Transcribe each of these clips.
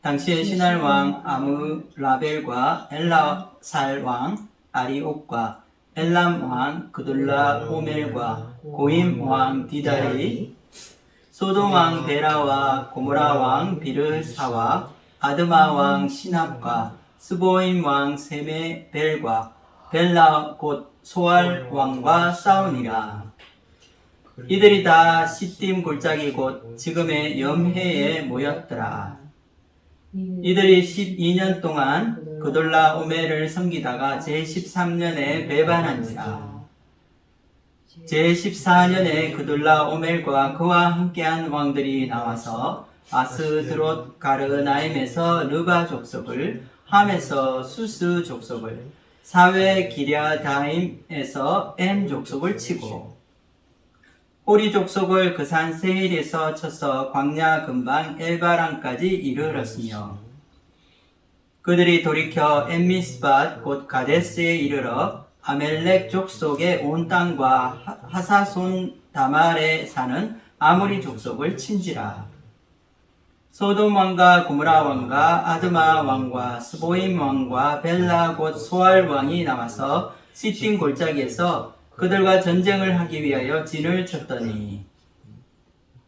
당시에 신할 왕 아므라벨과 엘라살 왕 아리옥과 엘람 왕 그둘라 오멜과 고임 왕 디달이 소돔 왕 베라와 고모라 왕 비르사와 아드마 왕 시납과 스보임 왕 세메벨과 벨라 곧 소알 왕과 싸우니라. 이들이 다 시딤 골짜기 곧 지금의 염해에 모였더라. 이들이 12년 동안 그돌라 오멜을 섬기다가 제13년에 배반한지라. 제14년에 그돌라 오멜과 그와 함께한 왕들이 나와서 아스드롯 가르나임에서 르바 족속을, 함에서 수스 족속을, 사웨 기랴다임에서 엠 족속을 치고 호리 족속을 그 산 세일에서 쳐서 광야 근방 엘바랑까지 이르렀으며 그들이 돌이켜 엠미스밭 곧 가데스에 이르러 아멜렉 족속의 온 땅과 하사손 다말에 사는 아모리 족속을 친지라. 소돔 왕과 고모라 왕과 아드마 왕과 스보임 왕과 벨라 곧 소알 왕이 나와서 시딤 골짜기에서 그들과 전쟁을 하기 위하여 진을 쳤더니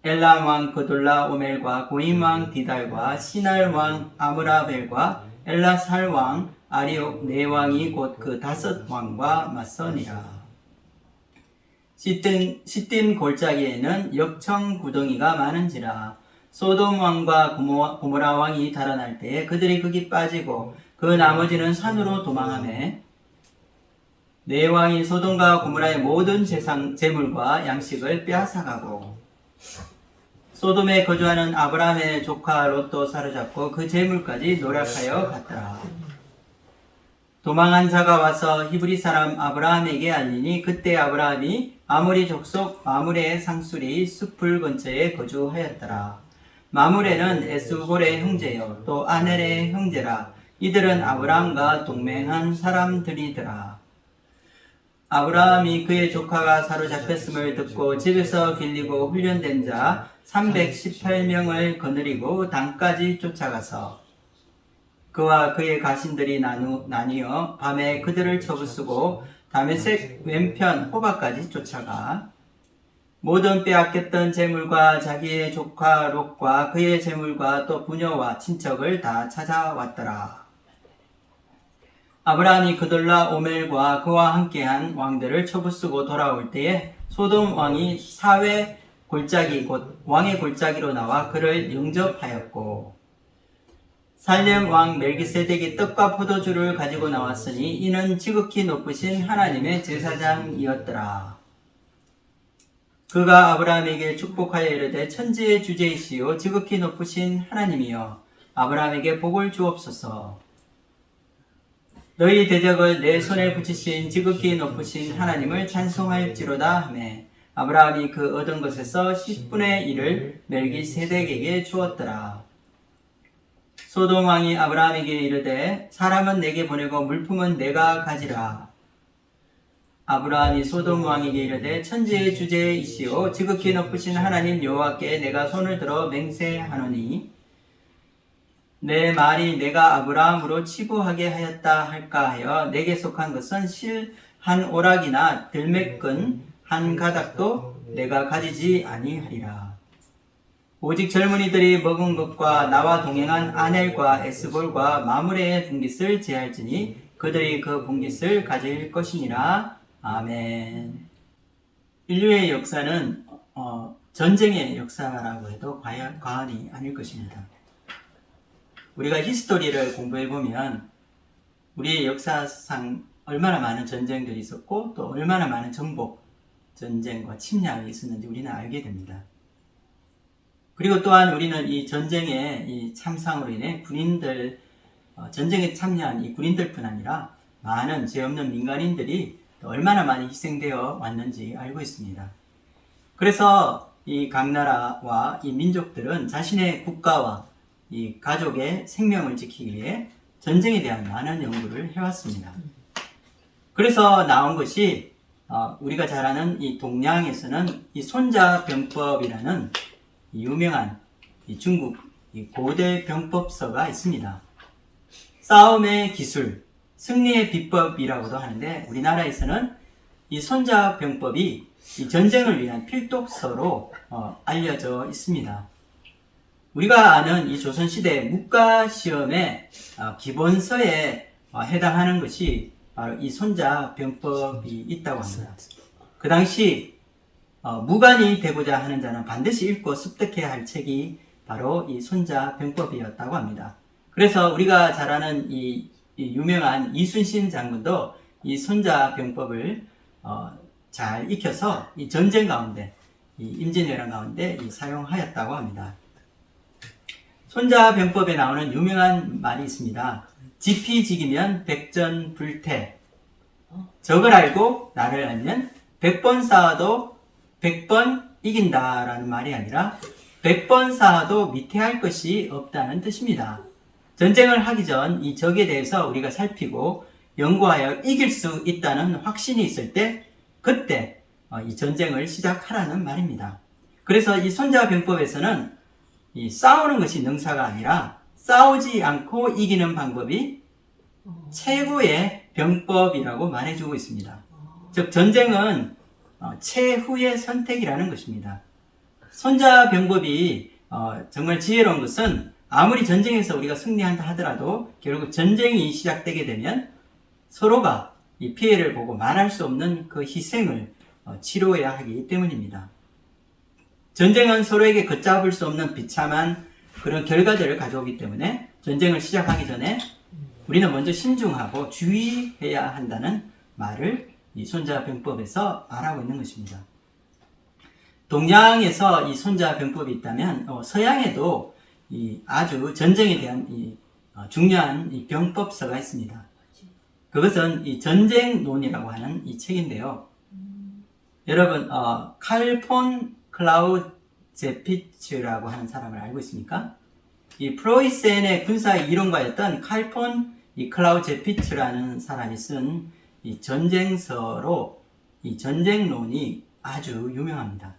엘람 왕 그돌라 오멜과 고임 왕 디달과 시날 왕 아므라벨과 엘라살 왕 아리옥 네 왕이 곧 그 5 왕과 맞서니라. 시딤 골짜기에는 역청 구덩이가 많은지라. 소돔 왕과 고모라 왕이 달아날 때에 그들이 거기 빠지고 그 나머지는 산으로 도망하매 네 왕이 소돔과 고모라의 모든 재물과 양식을 빼앗아가고 소돔에 거주하는 아브라함의 조카 롯도 사로잡고 그 재물까지 노략하여 갔더라. 도망한 자가 와서 히브리 사람 아브라함에게 알리니 그때 아브라함이 아모리 족속 마므레의 상수리 숲을 근처에 거주하였더라. 마므레는 에스골의 형제요 또 아넬의 형제라. 이들은 아브라함과 동맹한 사람들이더라. 아브라함이 그의 조카가 사로잡혔음을 듣고 집에서 빌리고 훈련된 자 318명을 거느리고 단까지 쫓아가서 그와 그의 가신들이 나뉘어 밤에 그들을 쳐부수고 다메섹 왼편 호바까지 쫓아가 모든 빼앗겼던 재물과 자기의 조카 롯과 그의 재물과 또 부녀와 친척을 다 찾아왔더라. 아브라함이 그돌라 오멜과 그와 함께한 왕들을 쳐부수고 돌아올 때에 소돔 왕이 사회 골짜기 곧 왕의 골짜기로 나와 그를 영접하였고 살렘 왕 멜기세덱이 떡과 포도주를 가지고 나왔으니 이는 지극히 높으신 하나님의 제사장이었더라. 그가 아브라함에게 축복하여 이르되 천지의 주제이시오 지극히 높으신 하나님이여 아브라함에게 복을 주옵소서. 너희 대적을 내 손에 붙이신 지극히 높으신 하나님을 찬송할지로다 하매 아브라함이 그 얻은 것에서 10분의 1을 멜기세덱에게 주었더라. 소돔 왕이 아브라함에게 이르되 사람은 내게 보내고 물품은 내가 가지라. 아브라함이 소돔 왕에게 이르되 천지의 주제이시오 지극히 높으신 하나님 여호와께 내가 손을 들어 맹세하노니 내 말이 내가 아브라함으로 치부하게 하였다 할까 하여 내게 속한 것은 실 한 오락이나 들매끈 한 가닥도 내가 가지지 아니하리라. 오직 젊은이들이 먹은 것과 나와 동행한 아넬과 에스볼과 마므레의 분깃을 제할지니 그들이 그 분깃을 가질 것이니라. 아멘. 인류의 역사는 전쟁의 역사라고 해도 과언이 아닐 것입니다. 우리가 히스토리를 공부해보면 우리의 역사상 얼마나 많은 전쟁들이 있었고 또 얼마나 많은 정복 전쟁과 침략이 있었는지 우리는 알게 됩니다. 그리고 또한 우리는 이 전쟁의 이 참상으로 인해 군인들, 전쟁에 참여한 이 군인들뿐 아니라 많은 죄 없는 민간인들이 얼마나 많이 희생되어 왔는지 알고 있습니다. 그래서 이 각 나라와 이 민족들은 자신의 국가와 이 가족의 생명을 지키기 위해 전쟁에 대한 많은 연구를 해왔습니다. 그래서 나온 것이 우리가 잘 아는 이 동양에서는 이 손자병법이라는 유명한 이 중국 이 고대 병법서가 있습니다. 싸움의 기술, 승리의 비법이라고도 하는데 우리나라에서는 이 손자병법이 이 전쟁을 위한 필독서로 알려져 있습니다. 우리가 아는 이 조선시대 문과시험의 기본서에 해당하는 것이 바로 이 손자병법이 있다고 합니다. 그 당시 무관이 되고자 하는 자는 반드시 읽고 습득해야 할 책이 바로 이 손자병법이었다고 합니다. 그래서 우리가 잘 아는 이 유명한 이순신 장군도 이 손자병법을 잘 익혀서 이 전쟁 가운데, 이 임진왜란 가운데 사용하였다고 합니다. 손자병법에 나오는 유명한 말이 있습니다. 지피지기면 백전불태. 적을 알고 나를 알면 100번 싸워도 100번 이긴다라는 말이 아니라 100번 싸워도 미태할 것이 없다는 뜻입니다. 전쟁을 하기 전 이 적에 대해서 우리가 살피고 연구하여 이길 수 있다는 확신이 있을 때 그때 이 전쟁을 시작하라는 말입니다. 그래서 이 손자병법에서는 이 싸우는 것이 능사가 아니라 싸우지 않고 이기는 방법이 최고의 병법이라고 말해주고 있습니다. 즉 전쟁은 최후의 선택이라는 것입니다. 손자병법이 정말 지혜로운 것은 아무리 전쟁에서 우리가 승리한다 하더라도 결국 전쟁이 시작되게 되면 서로가 이 피해를 보고 말할 수 없는 그 희생을 치료해야 하기 때문입니다. 전쟁은 서로에게 걷잡을 수 없는 비참한 그런 결과들을 가져오기 때문에 전쟁을 시작하기 전에 우리는 먼저 신중하고 주의해야 한다는 말을 이 손자병법에서 말하고 있는 것입니다. 동양에서 이 손자병법이 있다면 서양에도 이 아주 전쟁에 대한 중요한 병법서가 있습니다. 그것은 이 전쟁론이라고 하는 이 책인데요. 여러분 칼폰 클라우제피츠라고 하는 사람을 알고 있습니까? 이 프로이센의 군사 이론가였던 칼폰 클라우제피츠라는 사람이 쓴 이 전쟁서로 이 전쟁론이 아주 유명합니다.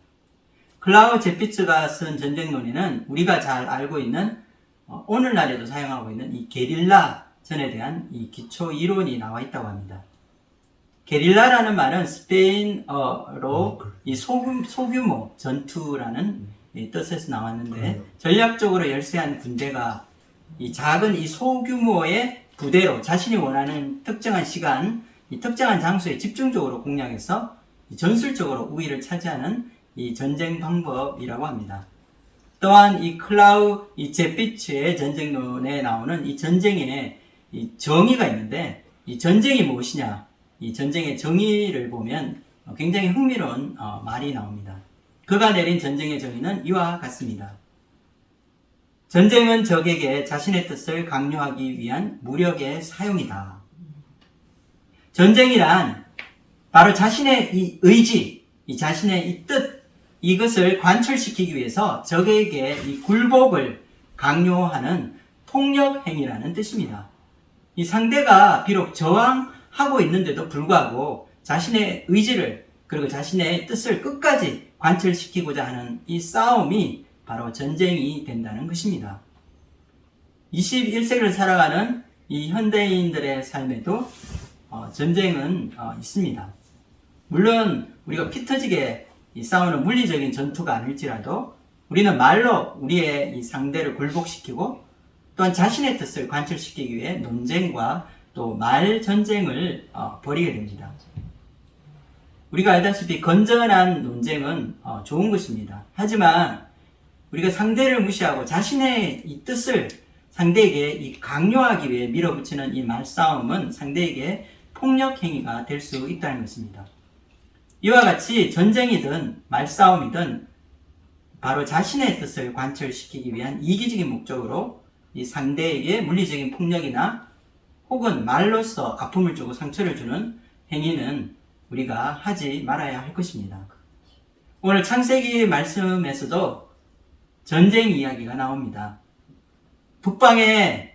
클라우제피츠가 쓴 전쟁론에는 우리가 잘 알고 있는 오늘날에도 사용하고 있는 이 게릴라 전에 대한 이 기초 이론이 나와 있다고 합니다. 게릴라라는 말은 스페인어로 이 소규모 전투라는 이 뜻에서 나왔는데 전략적으로 열세한 군대가 이 작은 이 소규모의 부대로 자신이 원하는 특정한 시간, 이 특정한 장소에 집중적으로 공략해서 전술적으로 우위를 차지하는 이 전쟁 방법이라고 합니다. 또한 이 제피츠의 전쟁론에 나오는 이 전쟁의 이 정의가 있는데 이 전쟁이 무엇이냐? 이 전쟁의 정의를 보면 굉장히 흥미로운 말이 나옵니다. 그가 내린 전쟁의 정의는 이와 같습니다. 전쟁은 적에게 자신의 뜻을 강요하기 위한 무력의 사용이다. 전쟁이란 바로 자신의 이 의지, 이 자신의 이 뜻, 이것을 관철시키기 위해서 적에게 이 굴복을 강요하는 폭력 행위라는 뜻입니다. 이 상대가 비록 저항하고 있는데도 불구하고 자신의 의지를 그리고 자신의 뜻을 끝까지 관철시키고자 하는 이 싸움이 바로 전쟁이 된다는 것입니다. 21세기를 살아가는 이 현대인들의 삶에도 전쟁은 있습니다. 물론 우리가 피 터지게 싸우는 물리적인 전투가 아닐지라도 우리는 말로 우리의 이 상대를 굴복시키고 또한 자신의 뜻을 관철시키기 위해 논쟁과 또 말 전쟁을 벌이게 됩니다. 우리가 알다시피 건전한 논쟁은 좋은 것입니다. 하지만 우리가 상대를 무시하고 자신의 이 뜻을 상대에게 강요하기 위해 밀어붙이는 이 말싸움은 상대에게 폭력 행위가 될 수 있다는 것입니다. 이와 같이 전쟁이든 말싸움이든 바로 자신의 뜻을 관철시키기 위한 이기적인 목적으로 이 상대에게 물리적인 폭력이나 혹은 말로써 아픔을 주고 상처를 주는 행위는 우리가 하지 말아야 할 것입니다. 오늘 창세기 말씀에서도 전쟁 이야기가 나옵니다. 북방에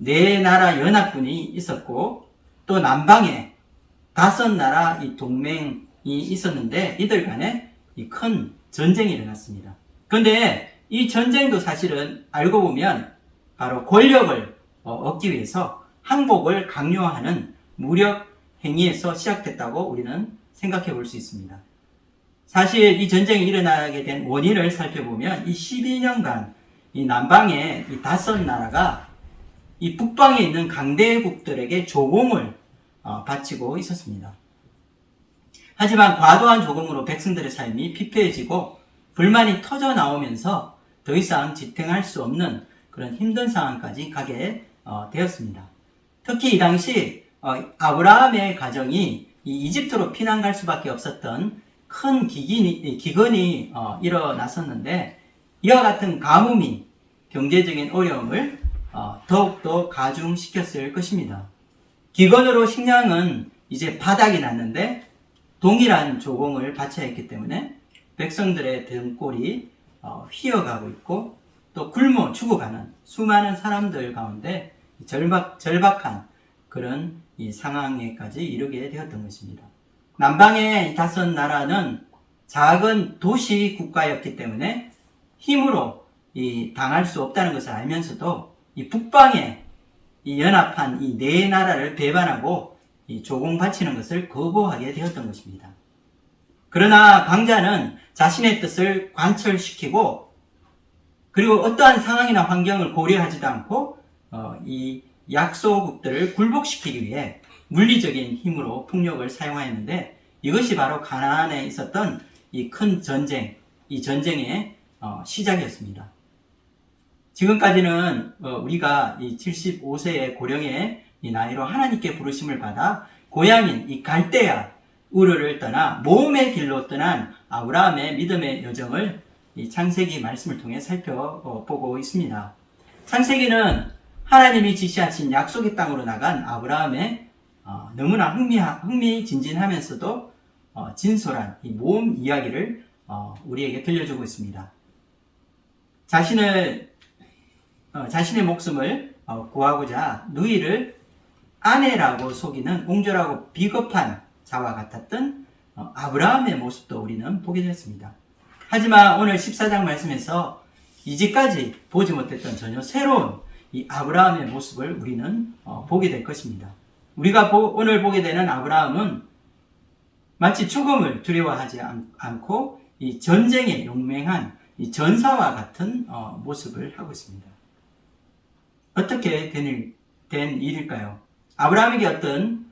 4나라 연합군이 있었고 또 남방에 5나라 이 동맹이 있었는데 이들 간에 이 큰 전쟁이 일어났습니다. 그런데 이 전쟁도 사실은 알고 보면 바로 권력을 얻기 위해서 항복을 강요하는 무력 행위에서 시작됐다고 우리는 생각해 볼 수 있습니다. 사실 이 전쟁이 일어나게 된 원인을 살펴보면 이 12년간 이 남방의 이 5나라가 이 북방에 있는 강대국들에게 조공을 바치고 있었습니다. 하지만 과도한 조공으로 백성들의 삶이 피폐해지고 불만이 터져 나오면서 더 이상 지탱할 수 없는 그런 힘든 상황까지 가게 되었습니다. 특히 이 당시 아브라함의 가정이 이 이집트로 피난 갈 수밖에 없었던 큰 기근이 일어났었는데 이와 같은 가뭄이 경제적인 어려움을 더욱더 가중시켰을 것입니다. 기근으로 식량은 이제 바닥이 났는데 동일한 조공을 바쳐야 했기 때문에 백성들의 등골이 휘어가고 있고 또 굶어 죽어가는 수많은 사람들 가운데 절박한 그런 이 상황에까지 이르게 되었던 것입니다. 남방의 5나라는 작은 도시 국가였기 때문에 힘으로 당할 수 없다는 것을 알면서도 이 북방에 이 연합한 이 4나라를 배반하고 이 조공 바치는 것을 거부하게 되었던 것입니다. 그러나 방자는 자신의 뜻을 관철시키고 그리고 어떠한 상황이나 환경을 고려하지도 않고 이 약소국들을 굴복시키기 위해 물리적인 힘으로 폭력을 사용하였는데 이것이 바로 가나안에 있었던 이 큰 전쟁, 이 전쟁의 시작이었습니다. 지금까지는 우리가 이 75세의 고령의 이 나이로 하나님께 부르심을 받아 고향인 이 갈대아 우르를 떠나 모험의 길로 떠난 아브라함의 믿음의 여정을 이 창세기 말씀을 통해 살펴보고 있습니다. 창세기는 하나님이 지시하신 약속의 땅으로 나간 아브라함의 너무나 흥미진진하면서도 진솔한 이 모험 이야기를 우리에게 들려주고 있습니다. 자신의 목숨을 구하고자 누이를 아내라고 속이는 옹졸하고 비겁한 자와 같았던 아브라함의 모습도 우리는 보게 되었습니다. 하지만 오늘 14장 말씀에서 이제까지 보지 못했던 전혀 새로운 이 아브라함의 모습을 우리는 보게 될 것입니다. 우리가 오늘 보게 되는 아브라함은 마치 죽음을 두려워하지 않고 이 전쟁에 용맹한 이 전사와 같은 모습을 하고 있습니다. 어떻게 된 일일까요? 아브라함에게 어떤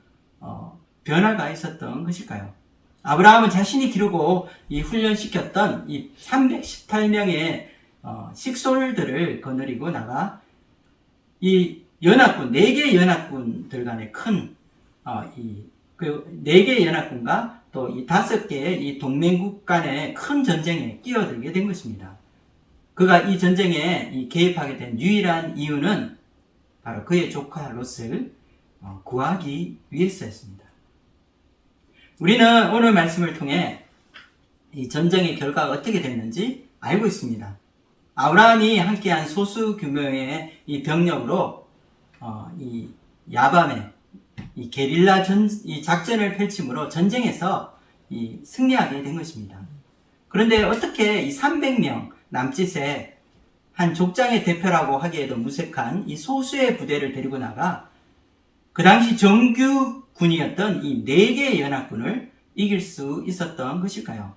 변화가 있었던 것일까요? 아브라함은 자신이 기르고 이 훈련시켰던 이 318명의 식솔들을 거느리고 나가 이 연합군, 4개의 연합군들 간의 큰, 그 4개의 연합군과 또 이 5개의 이 동맹국 간의 큰 전쟁에 끼어들게 된 것입니다. 그가 이 전쟁에 개입하게 된 유일한 이유는 바로 그의 조카 롯을 구하기 위해서였습니다. 우리는 오늘 말씀을 통해 이 전쟁의 결과가 어떻게 됐는지 알고 있습니다. 아브라함이 함께한 소수 규모의 이 병력으로 이 야밤에 이 게릴라 이 작전을 펼침으로 전쟁에서 이 승리하게 된 것입니다. 그런데 어떻게 이 300명 남짓의 한 족장의 대표라고 하기에도 무색한 이 소수의 부대를 데리고 나가 그 당시 정규군이었던 이 4개의 연합군을 이길 수 있었던 것일까요?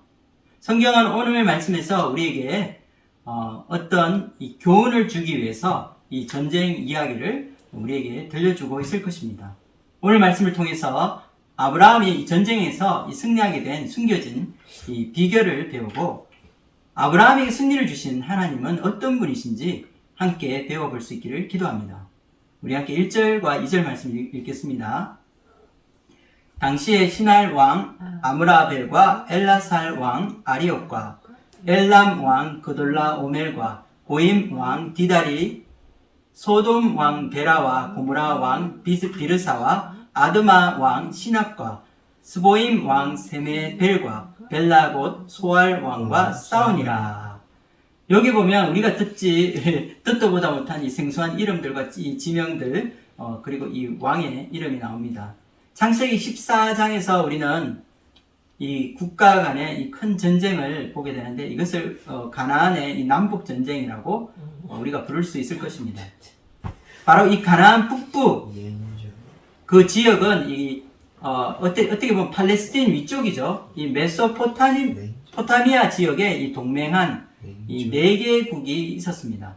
성경은 오늘 말씀에서 우리에게 어떤 이 교훈을 주기 위해서 이 전쟁 이야기를 우리에게 들려주고 있을 것입니다. 오늘 말씀을 통해서 아브라함이 이 전쟁에서 이 승리하게 된 숨겨진 이 비결을 배우고 아브라함에게 승리를 주신 하나님은 어떤 분이신지 함께 배워볼 수 있기를 기도합니다. 우리 함께 1절과 2절 말씀을 읽겠습니다. 당시에 신할 왕 아므라벨과 엘라살 왕 아리옥과 엘람 왕 그돌라 오멜과 고임 왕 디다리 소돔 왕 베라와 고무라 왕 비르사와 아드마 왕 시납과 스보임 왕 세메벨과 벨라봇 소알 왕과 싸우니라. 여기 보면 우리가 듣도 보다 못한 이 생소한 이름들과 이 지명들 그리고 이 왕의 이름이 나옵니다. 창세기 14장에서 우리는 이 국가 간의 이 큰 전쟁을 보게 되는데 이것을 가나안의 이 남북 전쟁이라고 우리가 부를 수 있을 것입니다. 바로 이 가나안 북부 그 지역은 어떻게 보면 팔레스틴 위쪽이죠. 이 메소포타미아 지역에 이 동맹한 이 4개국이 있었습니다.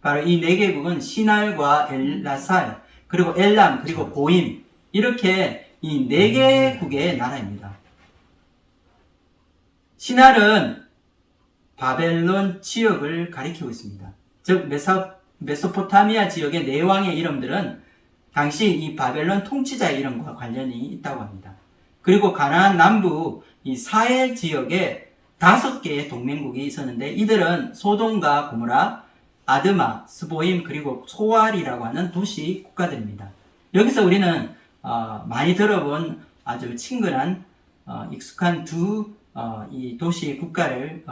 바로 이 4개국은 시날과 엘라살, 그리고 엘람, 그리고 고임, 이렇게 이 4개국의 나라입니다. 시날은 바벨론 지역을 가리키고 있습니다. 즉 메소포타미아 지역의 4왕의 이름들은 당시 이 바벨론 통치자의 이름과 관련이 있다고 합니다. 그리고 가나안 남부 이 사헬 지역에 5개의 동맹국이 있었는데 이들은 소돔과 고모라, 아드마, 스보임, 그리고 소알이라고 하는 도시 국가들입니다. 여기서 우리는 많이 들어본 아주 친근한 익숙한 이 도시 국가를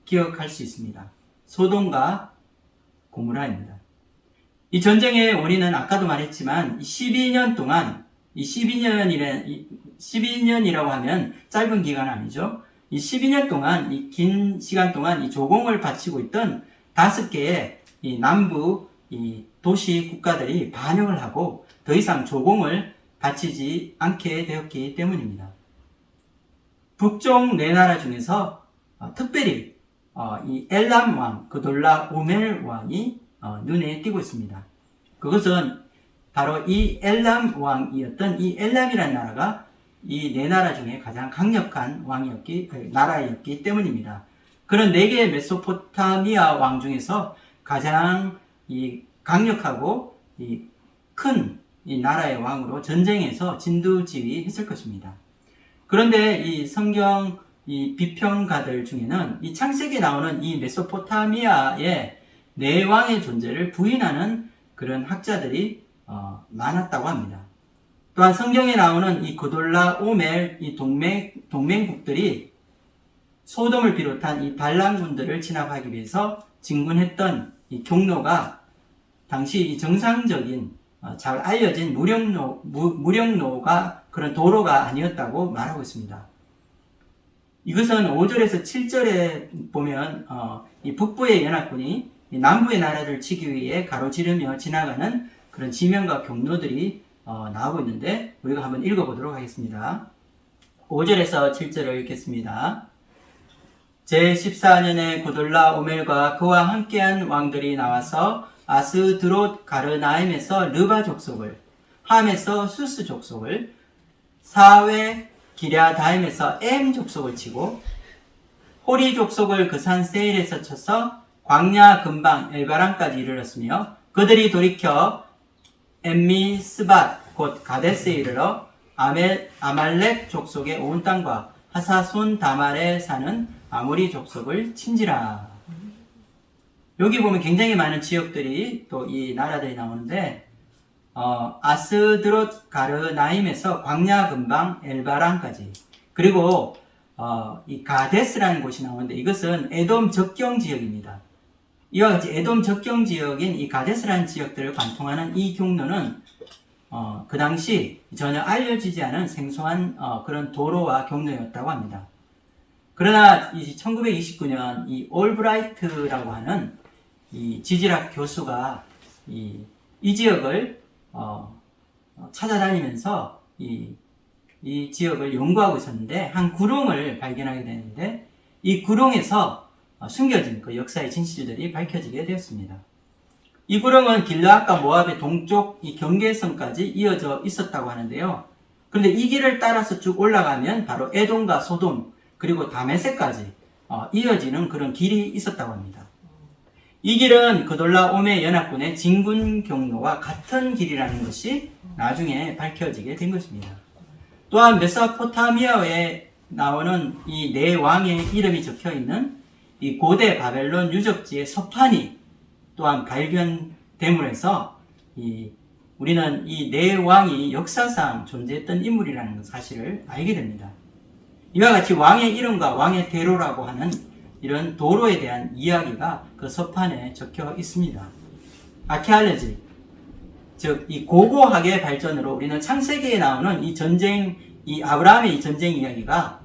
기억할 수 있습니다. 소돔과 고모라입니다. 이 전쟁의 원인은 아까도 말했지만 12년 동안 12년이라고 하면 짧은 기간 아니죠. 이 12년 동안 이 긴 시간 동안 이 조공을 바치고 있던 5개의 이 남부 이 도시 국가들이 반역을 하고 더 이상 조공을 바치지 않게 되었기 때문입니다. 북쪽 4나라 중에서 특별히 이 엘람 왕 그돌라 오멜 왕이 눈에 띄고 있습니다. 그것은 바로 이 엘람 왕이었던 이 엘람이라는 나라가 이 4나라 중에 가장 강력한 나라였기 때문입니다. 그런 4개의 메소포타미아 왕 중에서 가장 이 강력하고 큰 이 나라의 왕으로 전쟁에서 진두지휘했을 것입니다. 그런데 이 성경 이 비평가들 중에는 이 창세기에 나오는 이 메소포타미아의 4왕의 존재를 부인하는 그런 학자들이 많았다고 합니다. 또한 성경에 나오는 이 그돌라 오멜 이 동맹국들이 소돔을 비롯한 이 반란군들을 진압하기 위해서 진군했던 이 경로가 당시 이 정상적인 잘 알려진 무령로가 그런 도로가 아니었다고 말하고 있습니다. 이것은 5절에서 7절에 보면 이 북부의 연합군이 이 남부의 나라를 치기 위해 가로지르며 지나가는 그런 지명과 경로들이 나오고 있는데 우리가 한번 읽어보도록 하겠습니다. 5절에서 7절을 읽겠습니다. 제14년에 고돌라 오멜과 그와 함께한 왕들이 나와서 아스드롯 가르나임에서 르바 족속을, 함에서 수스 족속을, 사웨 기랴다임에서 엠 족속을 치고 호리 족속을 그 산 세일에서 쳐서 광야 근방 엘바람까지 이르렀으며 그들이 돌이켜 엠미 스밧 곧 가데스에 이르러 아말렉 족속의 온 땅과 하사손 다말에 사는 아모리 족속을 친지라. 여기 보면 굉장히 많은 지역들이 또 이 나라들이 나오는데 아스드롯 가르나임에서 광야 근방 엘바람까지, 그리고 이 가데스라는 곳이 나오는데 이것은 에돔 접경 지역입니다. 이와 같이 에돔 접경 지역인 이 가데스라는 지역들을 관통하는 이 경로는 그 당시 전혀 알려지지 않은 생소한 그런 도로와 경로였다고 합니다. 그러나 1929년 이 올브라이트라고 하는 이 지질학 교수가 이 지역을 찾아다니면서 이 지역을 연구하고 있었는데 한 구릉을 발견하게 되는데 이 구릉에서 숨겨진 그 역사의 진실들이 밝혀지게 되었습니다. 이 구릉은 길르앗과 모압의 동쪽 이 경계선까지 이어져 있었다고 하는데요. 그런데 이 길을 따라서 쭉 올라가면 바로 에돔과 소돔 그리고 다메섹까지 이어지는 그런 길이 있었다고 합니다. 이 길은 그돌라 오메 연합군의 진군 경로와 같은 길이라는 것이 나중에 밝혀지게 된 것입니다. 또한 메소포타미아에 나오는 이 4왕의 이름이 적혀 있는 이 고대 바벨론 유적지의 서판이 또한 발견됨으로 해서 우리는 이 4왕이 역사상 존재했던 인물이라는 사실을 알게 됩니다. 이와 같이 왕의 이름과 왕의 대로라고 하는 이런 도로에 대한 이야기가 그 서판에 적혀 있습니다. 아케알레지, 즉 이 고고학의 발전으로 우리는 창세기에 나오는 이 전쟁 이 아브라함의 이 전쟁 이야기가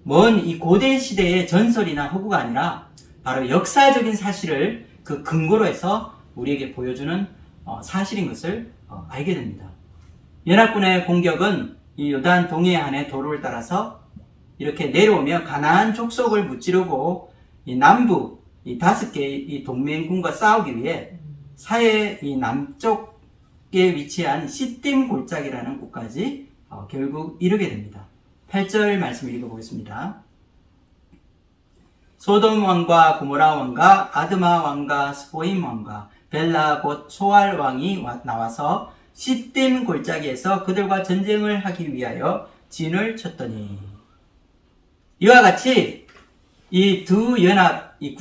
먼 이 고대 시대의 전설이나 허구가 아니라 바로 역사적인 사실을 그 근거로 해서 우리에게 보여주는 사실인 것을 알게 됩니다. 연합군의 공격은 이 요단 동해안의 도로를 따라서 이렇게 내려오며 가나안 족속을 무찌르고 이 남부 이 5개의 이 동맹군과 싸우기 위해 사해 이 남쪽에 위치한 시딤 골짜기라는 곳까지 결국 이르게 됩니다. 8절 말씀을 읽어보겠습니다. 소돔 왕과 고모라 왕과 아드마 왕과 스보임 왕과 벨라 곧 소알 왕이 나와서 시딤 골짜기에서 그들과 전쟁을 하기 위하여 진을 쳤더니, 이와 같이 이 두 연합 이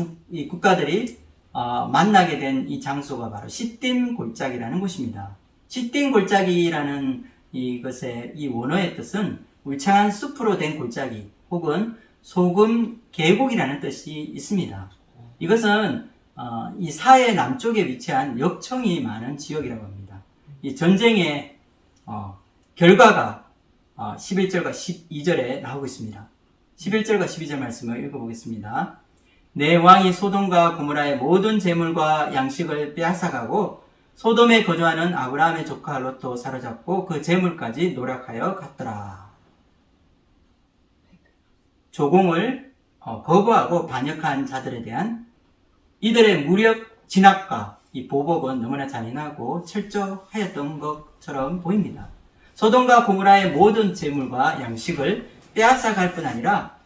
국가들이 만나게 된 이 장소가 바로 시딤 골짜기라는 곳입니다. 시딤 골짜기라는 이것의 이 원어의 뜻은 울창한 숲으로 된 골짜기 혹은 소금 계곡이라는 뜻이 있습니다. 이것은 이 사해 남쪽에 위치한 역청이 많은 지역이라고 합니다. 이 전쟁의 결과가 11절과 12절에 나오고 있습니다. 11절과 12절 말씀을 읽어보겠습니다. 내 왕이 소돔과 고모라의 모든 재물과 양식을 빼앗아가고 소돔에 거주하는 아브라함의 조카 롯도 사로잡고 그 재물까지 노력하여 갔더라. 조공을 거부하고 반역한 자들에 대한 이들의 무력 진압과 이 보복은 너무나 잔인하고 철저하였던 것처럼 보입니다. 소돔과 고모라의 모든 재물과 양식을 빼앗아갈 뿐 아니라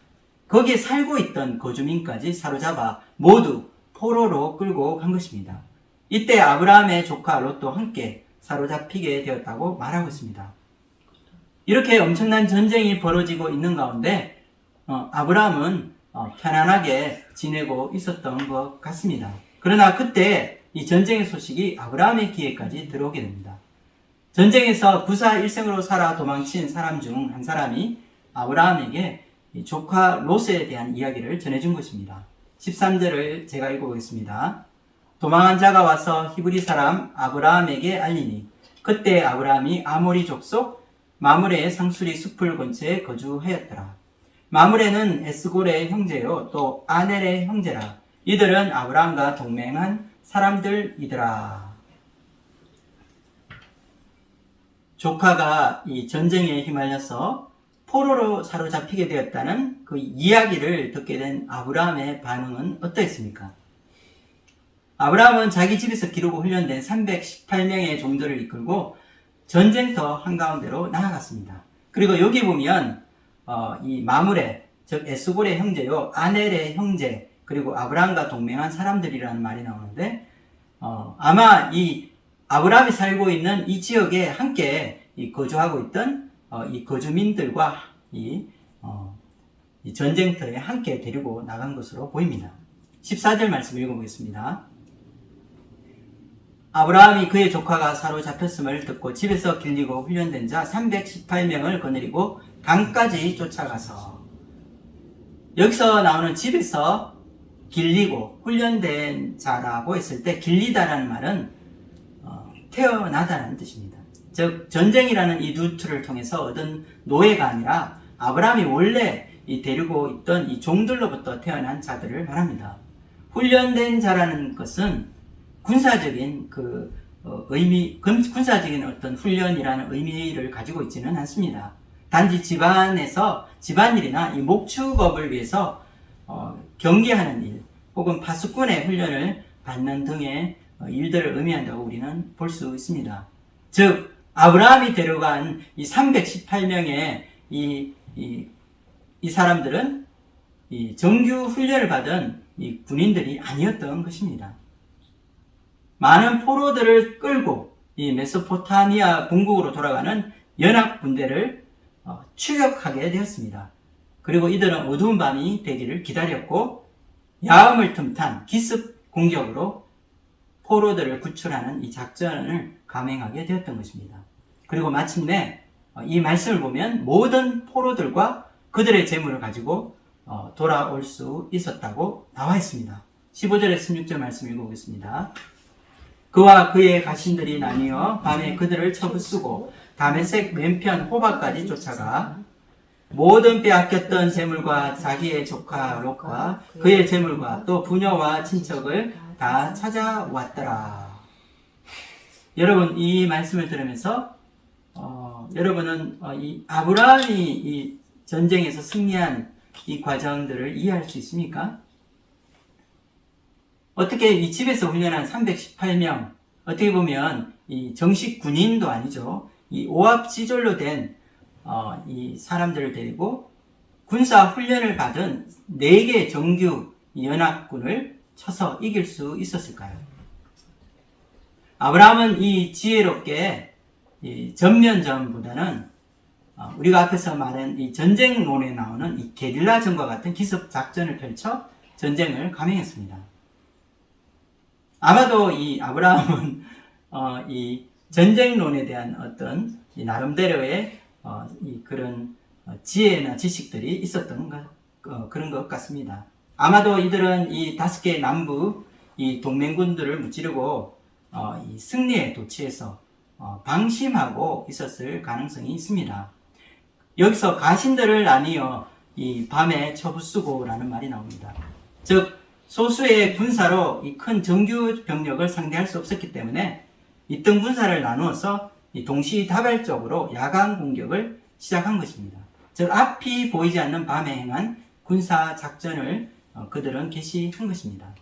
거기에 살고 있던 거주민까지 사로잡아 모두 포로로 끌고 간 것입니다. 이때 아브라함의 조카 롯도 함께 사로잡히게 되었다고 말하고 있습니다. 이렇게 엄청난 전쟁이 벌어지고 있는 가운데 아브라함은 편안하게 지내고 있었던 것 같습니다. 그러나 그때 이 전쟁의 소식이 아브라함의 귀에까지 들어오게 됩니다. 전쟁에서 부사 일생으로 살아 도망친 사람 중 한 사람이 아브라함에게 조카 롯에 대한 이야기를 전해준 것입니다. 13절을 제가 읽어보겠습니다. 도망한 자가 와서 히브리 사람 아브라함에게 알리니 그때 아브라함이 아모리 족속 마므레의 상수리 숲을 근처에 거주하였더라. 마므레는 에스골의 형제요 또 아넬의 형제라. 이들은 아브라함과 동맹한 사람들이더라. 조카가 이 전쟁에 휘말려서 포로로 사로잡히게 되었다는 그 이야기를 듣게 된 아브라함의 반응은 어떠했습니까? 아브라함은 자기 집에서 기르고 훈련된 318명의 종들을 이끌고 전쟁터 한가운데로 나아갔습니다. 그리고 여기 보면 이 마므레, 즉 에스골의 형제요 아넬의 형제, 그리고 아브라함과 동맹한 사람들이라는 말이 나오는데 아마 이 아브라함이 살고 있는 이 지역에 함께 거주하고 있던 이 거주민들과 이 전쟁터에 함께 데리고 나간 것으로 보입니다. 14절 말씀 읽어보겠습니다. 아브라함이 그의 조카가 사로잡혔음을 듣고 집에서 길리고 훈련된 자 318명을 거느리고 강까지 쫓아가서, 여기서 나오는 집에서 길리고 훈련된 자라고 했을 때 길리다라는 말은 태어나다는 뜻입니다. 즉 전쟁이라는 이 루트를 통해서 얻은 노예가 아니라 아브라함이 원래 데리고 있던 이 종들로부터 태어난 자들을 말합니다. 훈련된 자라는 것은 군사적인 군사적인 어떤 훈련이라는 의미를 가지고 있지는 않습니다. 단지 집안일이나 이 목축업을 위해서 경계하는 일 혹은 파수꾼의 훈련을 받는 등의 일들을 의미한다고 우리는 볼 수 있습니다. 즉 아브라함이 데려간 이 318명의 이 사람들은 이 정규 훈련을 받은 이 군인들이 아니었던 것입니다. 많은 포로들을 끌고 이 메소포타미아 본국으로 돌아가는 연합 군대를 추격하게 되었습니다. 그리고 이들은 어두운 밤이 되기를 기다렸고 야음을 틈탄 기습 공격으로 포로들을 구출하는 이 작전을 감행하게 되었던 것입니다. 그리고 마침내 이 말씀을 보면 모든 포로들과 그들의 재물을 가지고 돌아올 수 있었다고 나와 있습니다. 15절에 16절 말씀 읽어보겠습니다. 그와 그의 가신들이 나뉘어 밤에 그들을 쳐부수고 다메섹 맨편 호박까지 쫓아가 모든 빼앗겼던 재물과 자기의 조카 롯과 그의 재물과 또 부녀와 친척을 다 찾아왔더라. 여러분, 이 말씀을 들으면서 여러분은 이 아브라함이 이 전쟁에서 승리한 이 과정들을 이해할 수 있습니까? 어떻게 이 집에서 훈련한 318명, 어떻게 보면 이 정식 군인도 아니죠. 이 오합지졸로 된 이 사람들을 데리고 군사 훈련을 받은 4개의 정규 연합군을 쳐서 이길 수 있었을까요? 아브라함은 이 지혜롭게 이 전면전보다는 우리가 앞에서 말한 이 전쟁론에 나오는 이 게릴라전과 같은 기습 작전을 펼쳐 전쟁을 감행했습니다. 아마도 이 아브라함은 이 전쟁론에 대한 어떤 이 나름대로의 이 그런 지혜나 지식들이 있었던 그런 것 같습니다. 아마도 이들은 이 5개의 남부 이 동맹군들을 무찌르고 이 승리에 도취해서 방심하고 있었을 가능성이 있습니다. 여기서 가신들을 나뉘어 이 밤에 처부수고라는 말이 나옵니다. 즉 소수의 군사로 이 큰 정규 병력을 상대할 수 없었기 때문에 이등 군사를 나누어서 이 동시다발적으로 야간 공격을 시작한 것입니다. 즉 앞이 보이지 않는 밤에 행한 군사 작전을 그들은 개시한 것입니다.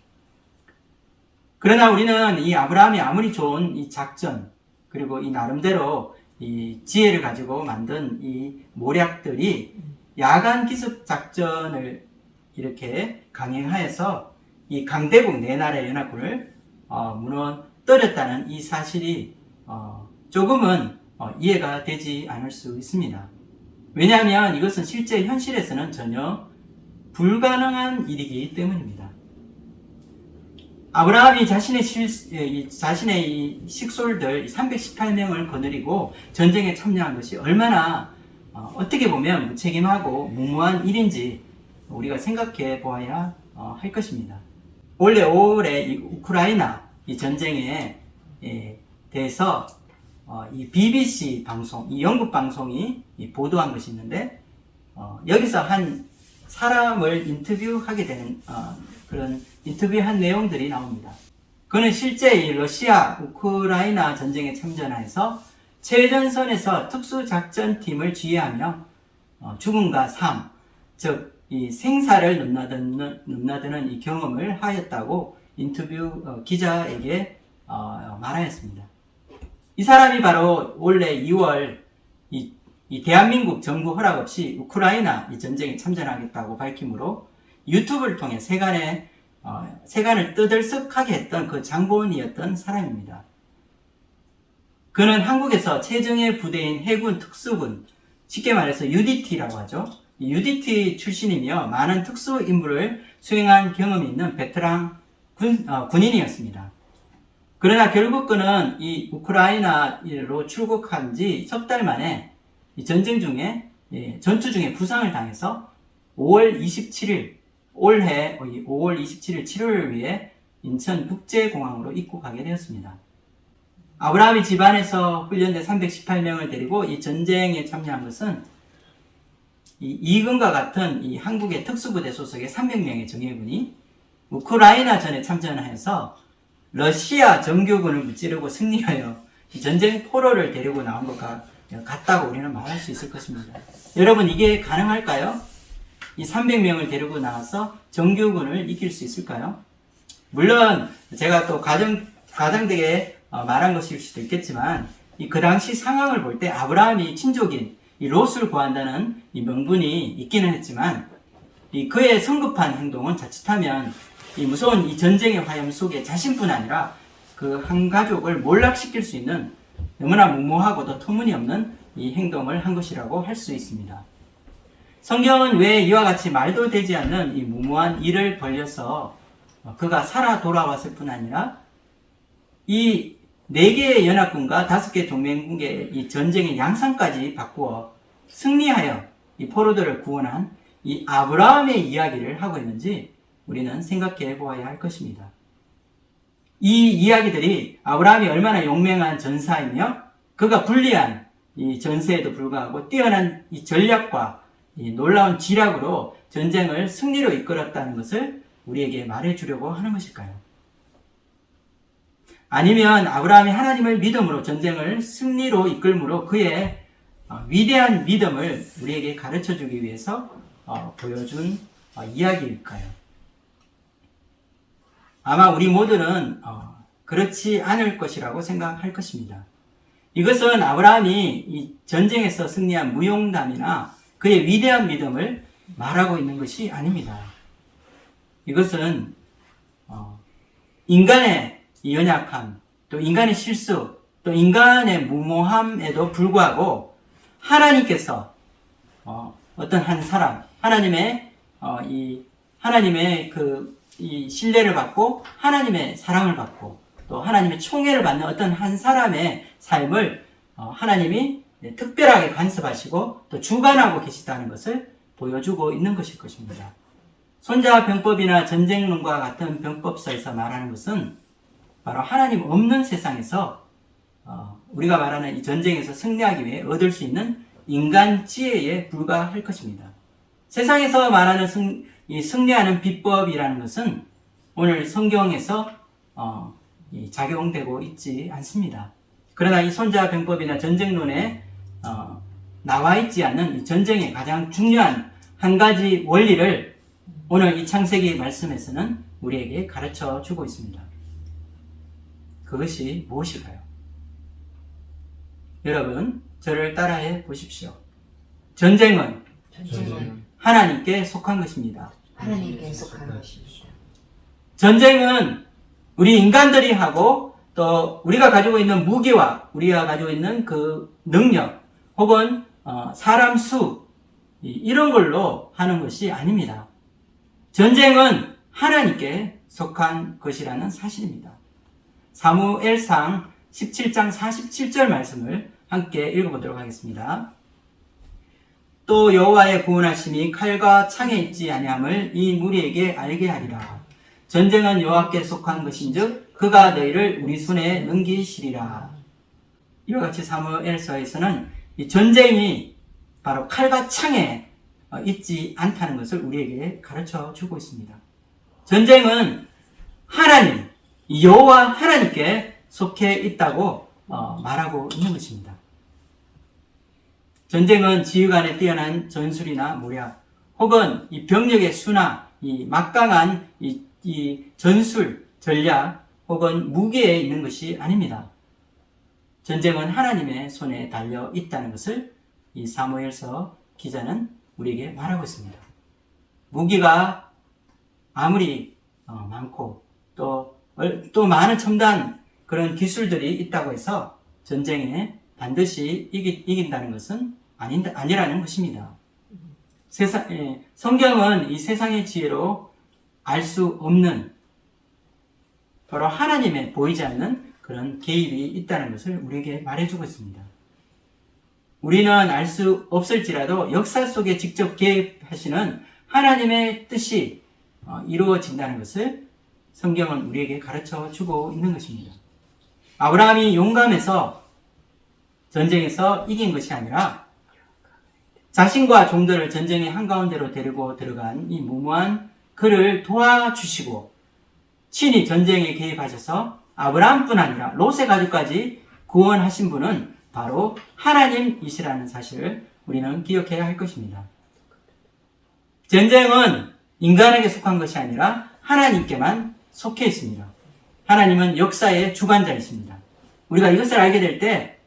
그러나 우리는 이 아브라함이 아무리 좋은 이 작전 그리고 이 나름대로 이 지혜를 가지고 만든 이 모략들이 야간 기습 작전을 이렇게 강행하여서 이 강대국 네 나라의 연합군을 무너뜨렸다는 이 사실이 조금은 이해가 되지 않을 수 있습니다. 왜냐하면 이것은 실제 현실에서는 전혀 불가능한 일이기 때문입니다. 아브라함이 자신의 이 식솔들 318명을 거느리고 전쟁에 참여한 것이 얼마나 어떻게 보면 무책임하고 무모한 일인지 우리가 생각해 보아야 할 것입니다. 올해 5월에 이 우크라이나 이 전쟁에 대해서 이 BBC 방송, 이 영국 방송이 보도한 것이 있는데 여기서 한 사람을 인터뷰하게 되는 그런 인터뷰한 내용들이 나옵니다. 그는 실제 이 러시아 우크라이나 전쟁에 참전하여서 최전선에서 특수작전팀을 지휘하며 죽음과 삶, 즉 이 생사를 넘나드는 이 경험을 하였다고 인터뷰 기자에게 말하였습니다. 이 사람이 바로 올해 2월 이 대한민국 정부 허락 없이 우크라이나 이 전쟁에 참전하겠다고 밝히므로 유튜브를 통해 세간을 떠들썩하게 했던 그 장본이었던 사람입니다. 그는 한국에서 최정예 부대인 해군 특수군, 쉽게 말해서 UDT라고 하죠. UDT 출신이며 많은 특수 임무를 수행한 경험이 있는 베테랑 군인이었습니다. 그러나 결국 그는 이 우크라이나로 출국한 지 석 달 만에 이 전쟁 중에 전투 중에 부상을 당해서 5월 27일 올해 5월 27일 치료를 위해 인천국제공항으로 입국하게 되었습니다. 아브라함이 집안에서 훈련된 318명을 데리고 이 전쟁에 참여한 것은 이근과 같은 이 한국의 특수부대 소속의 300명의 정예군이 우크라이나 전에 참전하여서 러시아 정규군을 무찌르고 승리하여 이 전쟁 포로를 데리고 나온 것과 같다고 우리는 말할 수 있을 것입니다. 여러분, 이게 가능할까요? 이 300명을 데리고 나와서 정규군을 이길 수 있을까요? 물론 제가 또 가장되게 말한 것일 수도 있겠지만 그 당시 상황을 볼 때 아브라함이 친족인 이 롯을 구한다는 이 명분이 있기는 했지만 그의 성급한 행동은 자칫하면 이 무서운 이 전쟁의 화염 속에 자신뿐 아니라 그 한 가족을 몰락시킬 수 있는 너무나 무모하고도 터무니없는 이 행동을 한 것이라고 할 수 있습니다. 성경은 왜 이와 같이 말도 되지 않는 이 무모한 일을 벌여서 그가 살아 돌아왔을 뿐 아니라 이 4개의 연합군과 5개의 동맹국의 이 전쟁의 양상까지 바꾸어 승리하여 이 포로들을 구원한 이 아브라함의 이야기를 하고 있는지 우리는 생각해 보아야 할 것입니다. 이 이야기들이 아브라함이 얼마나 용맹한 전사이며 그가 불리한 이 전세에도 불구하고 뛰어난 이 전략과 이 놀라운 지략으로 전쟁을 승리로 이끌었다는 것을 우리에게 말해주려고 하는 것일까요? 아니면 아브라함이 하나님을 믿음으로 전쟁을 승리로 이끌므로 그의 위대한 믿음을 우리에게 가르쳐주기 위해서 보여준 이야기일까요? 아마 우리 모두는 그렇지 않을 것이라고 생각할 것입니다. 이것은 아브라함이 이 전쟁에서 승리한 무용담이나 그의 위대한 믿음을 말하고 있는 것이 아닙니다. 이것은 인간의 연약함, 또 인간의 실수, 또 인간의 무모함에도 불구하고 하나님께서 어떤 한 사람, 하나님의 이 신뢰를 받고 하나님의 사랑을 받고 또 하나님의 총애를 받는 어떤 한 사람의 삶을 하나님이 특별하게 간섭하시고 또 주관하고 계시다는 것을 보여주고 있는 것일 것입니다. 손자병법이나 전쟁론과 같은 병법서에서 말하는 것은 바로 하나님 없는 세상에서 우리가 말하는 이 전쟁에서 승리하기 위해 얻을 수 있는 인간 지혜에 불과할 것입니다. 세상에서 말하는 승리하는 비법이라는 것은 오늘 성경에서 작용되고 있지 않습니다. 그러나 이 손자병법이나 전쟁론에 나와 있지 않는 이 전쟁의 가장 중요한 한 가지 원리를 오늘 이 창세기 말씀에서는 우리에게 가르쳐 주고 있습니다. 그것이 무엇일까요? 여러분, 저를 따라해 보십시오. 전쟁은 하나님께 속한 것입니다. 하나님께 속한 것입니다. 전쟁은 우리 인간들이 하고 또 우리가 가지고 있는 무기와 우리가 가지고 있는 그 능력 혹은 사람 수 이런 걸로 하는 것이 아닙니다. 전쟁은 하나님께 속한 것이라는 사실입니다. 사무엘상 17장 47절 말씀을 함께 읽어보도록 하겠습니다. 또 여호와의 구원하심이 칼과 창에 있지 아니함을 이 무리에게 알게 하리라. 전쟁은 여호와께 속한 것인즉 그가 너희를 우리 손에 넘기시리라. 이와 같이 사무엘서에서는 이 전쟁이 바로 칼과 창에 있지 않다는 것을 우리에게 가르쳐 주고 있습니다. 전쟁은 하나님, 여호와 하나님께 속해 있다고 말하고 있는 것입니다. 전쟁은 지휘관의 뛰어난 전술이나 모략, 혹은 이 병력의 수나 이 막강한 이 전술, 전략, 혹은 무기에 있는 것이 아닙니다. 전쟁은 하나님의 손에 달려 있다는 것을 이 사무엘서 기자는 우리에게 말하고 있습니다. 무기가 아무리 많고 또 많은 첨단 그런 기술들이 있다고 해서 전쟁에 반드시 이긴다는 것은 아니라는 것입니다. 성경은 이 세상의 지혜로 알 수 없는 바로 하나님의 보이지 않는 그런 개입이 있다는 것을 우리에게 말해주고 있습니다. 우리는 알 수 없을지라도 역사 속에 직접 개입하시는 하나님의 뜻이 이루어진다는 것을 성경은 우리에게 가르쳐 주고 있는 것입니다. 아브라함이 용감해서 전쟁에서 이긴 것이 아니라 자신과 종들을 전쟁의 한가운데로 데리고 들어간 이 무모한 그를 도와주시고 친히 전쟁에 개입하셔서 아브라함뿐 아니라 롯의 가족까지 구원하신 분은 바로 하나님이시라는 사실을 우리는 기억해야 할 것입니다. 전쟁은 인간에게 속한 것이 아니라 하나님께만 속해 있습니다. 하나님은 역사의 주관자이십니다. 우리가 이것을 알게 될 때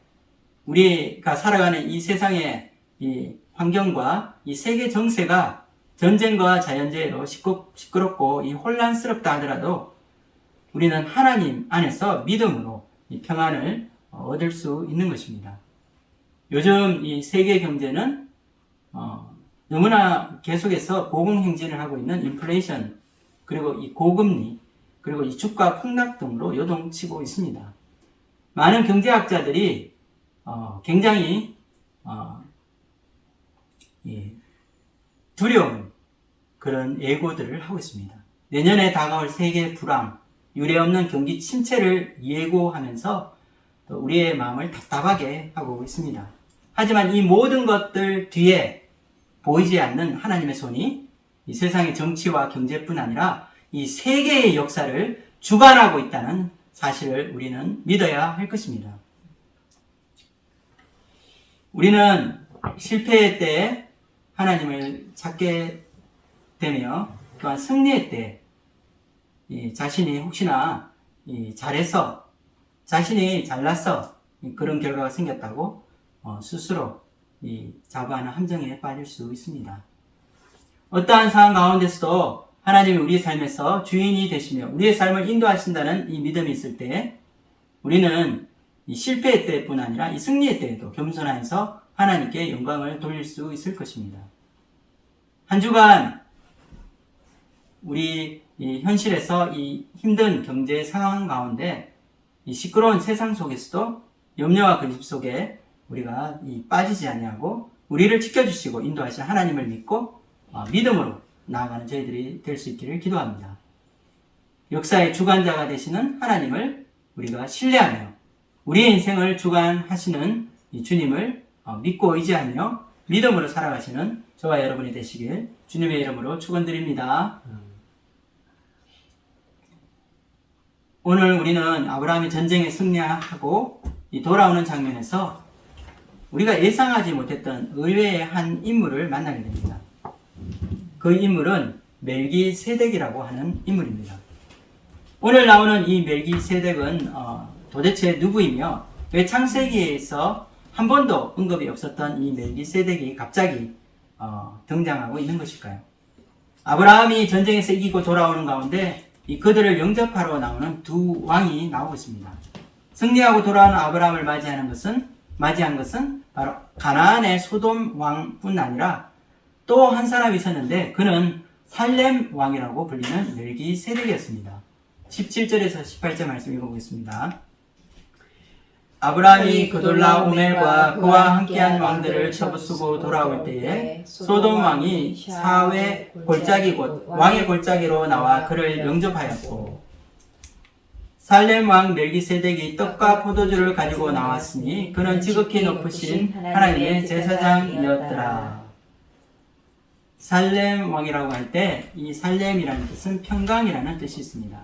우리가 살아가는 이 세상의 이 환경과 이 세계 정세가 전쟁과 자연재해로 시끄럽고 이 혼란스럽다 하더라도 우리는 하나님 안에서 믿음으로 이 평안을 얻을 수 있는 것입니다. 요즘 이 세계 경제는 너무나 계속해서 고공행진을 하고 있는 인플레이션, 그리고 이 고금리, 그리고 이 주가 폭락 등으로 요동치고 있습니다. 많은 경제학자들이 굉장히 두려운 그런 예고들을 하고 있습니다. 내년에 다가올 세계 불황, 유례없는 경기 침체를 예고하면서 또 우리의 마음을 답답하게 하고 있습니다. 하지만 이 모든 것들 뒤에 보이지 않는 하나님의 손이 이 세상의 정치와 경제뿐 아니라 이 세계의 역사를 주관하고 있다는 사실을 우리는 믿어야 할 것입니다. 우리는 실패의 때에 하나님을 찾게 되며 또한 승리의 때 자신이 혹시나 잘해서 자신이 잘나서 그런 결과가 생겼다고 스스로 자부하는 함정에 빠질 수 있습니다. 어떠한 상황 가운데서도 하나님이 우리 삶에서 주인이 되시며 우리의 삶을 인도하신다는 이 믿음이 있을 때 우리는 이 실패의 때뿐 아니라 이 승리의 때에도 겸손하여서 하나님께 영광을 돌릴 수 있을 것입니다. 한 주간 우리 이 현실에서 이 힘든 경제 상황 가운데 이 시끄러운 세상 속에서도 염려와 근심 속에 우리가 빠지지 아니하고 우리를 지켜주시고 인도하실 하나님을 믿고 믿음으로 나아가는 저희들이 될 수 있기를 기도합니다. 역사의 주관자가 되시는 하나님을 우리가 신뢰하며 우리의 인생을 주관하시는 이 주님을 믿고 의지하며 믿음으로 살아가시는 저와 여러분이 되시길 주님의 이름으로 축원드립니다. 오늘 우리는 아브라함이 전쟁에 승리하고 돌아오는 장면에서 우리가 예상하지 못했던 의외의 한 인물을 만나게 됩니다. 그 인물은 멜기세덱이라고 하는 인물입니다. 오늘 나오는 이 멜기세덱은 도대체 누구이며 왜 창세기에서 한 번도 언급이 없었던 이 멜기세덱이 갑자기 등장하고 있는 것일까요? 아브라함이 전쟁에서 이기고 돌아오는 가운데 그들을 영접하러 나오는 두 왕이 나오고 있습니다. 승리하고 돌아오는 아브라함을 맞이한 것은 바로 가나안의 소돔 왕뿐 아니라 또 한 사람이 있었는데 그는 살렘 왕이라고 불리는 멜기세덱이었습니다. 17절에서 18절 말씀 읽어보겠습니다. 아브라함이 그돌라오멜과 그와 함께한 왕들을 쳐부수고 돌아올 때에 소돔 왕이 사회 골짜기 곧 왕의 골짜기로 나와 그를 영접하였고 살렘 왕 멜기세덱이 떡과 포도주를 가지고 나왔으니 그는 지극히 높으신 하나님의 제사장이었더라. 살렘 왕이라고 할 때 이 살렘이라는 뜻은 평강이라는 뜻이 있습니다.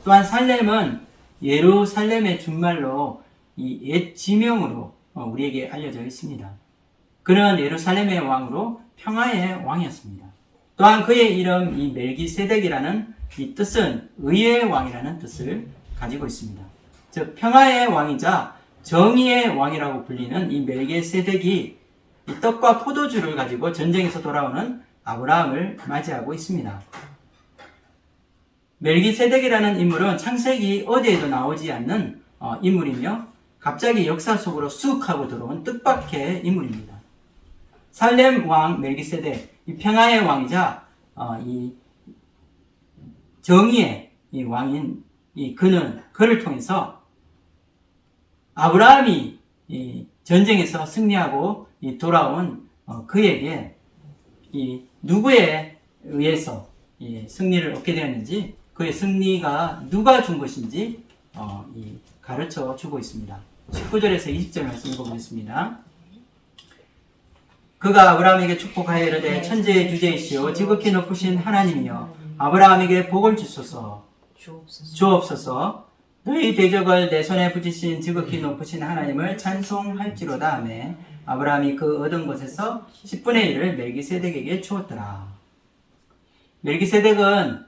또한 살렘은 예루살렘의 준말로 이 옛 지명으로 우리에게 알려져 있습니다. 그는 예루살렘의 왕으로 평화의 왕이었습니다. 또한 그의 이름 이 멜기세덱이라는 이 뜻은 의의 왕이라는 뜻을 가지고 있습니다. 즉 평화의 왕이자 정의의 왕이라고 불리는 이 멜기세덱이 이 떡과 포도주를 가지고 전쟁에서 돌아오는 아브라함을 맞이하고 있습니다. 멜기세덱이라는 인물은 창세기 어디에도 나오지 않는 인물이며 갑자기 역사 속으로 쑥 하고 들어온 뜻밖의 인물입니다. 살렘 왕 멜기세덱, 이 평화의 왕이자 이 정의의 이 왕인 그를 통해서 아브라함이 이 전쟁에서 승리하고 돌아온 그에게 이 누구에 의해서 이 승리를 얻게 되었는지 그의 승리가 누가 준 것인지 가르쳐 주고 있습니다. 19절에서 20절 말씀 읽어보겠습니다. 그가 아브라함에게 축복하여 이르되 천지의 주제이시오 지극히 높으신 하나님이여 아브라함에게 복을 주옵소서. 너희 대적을 내 손에 붙이신 지극히 높으신 하나님을 찬송할지로다 하매 아브라함이 그 얻은 것에서 10분의 1을 멜기세덱에게 주었더라. 멜기세덱은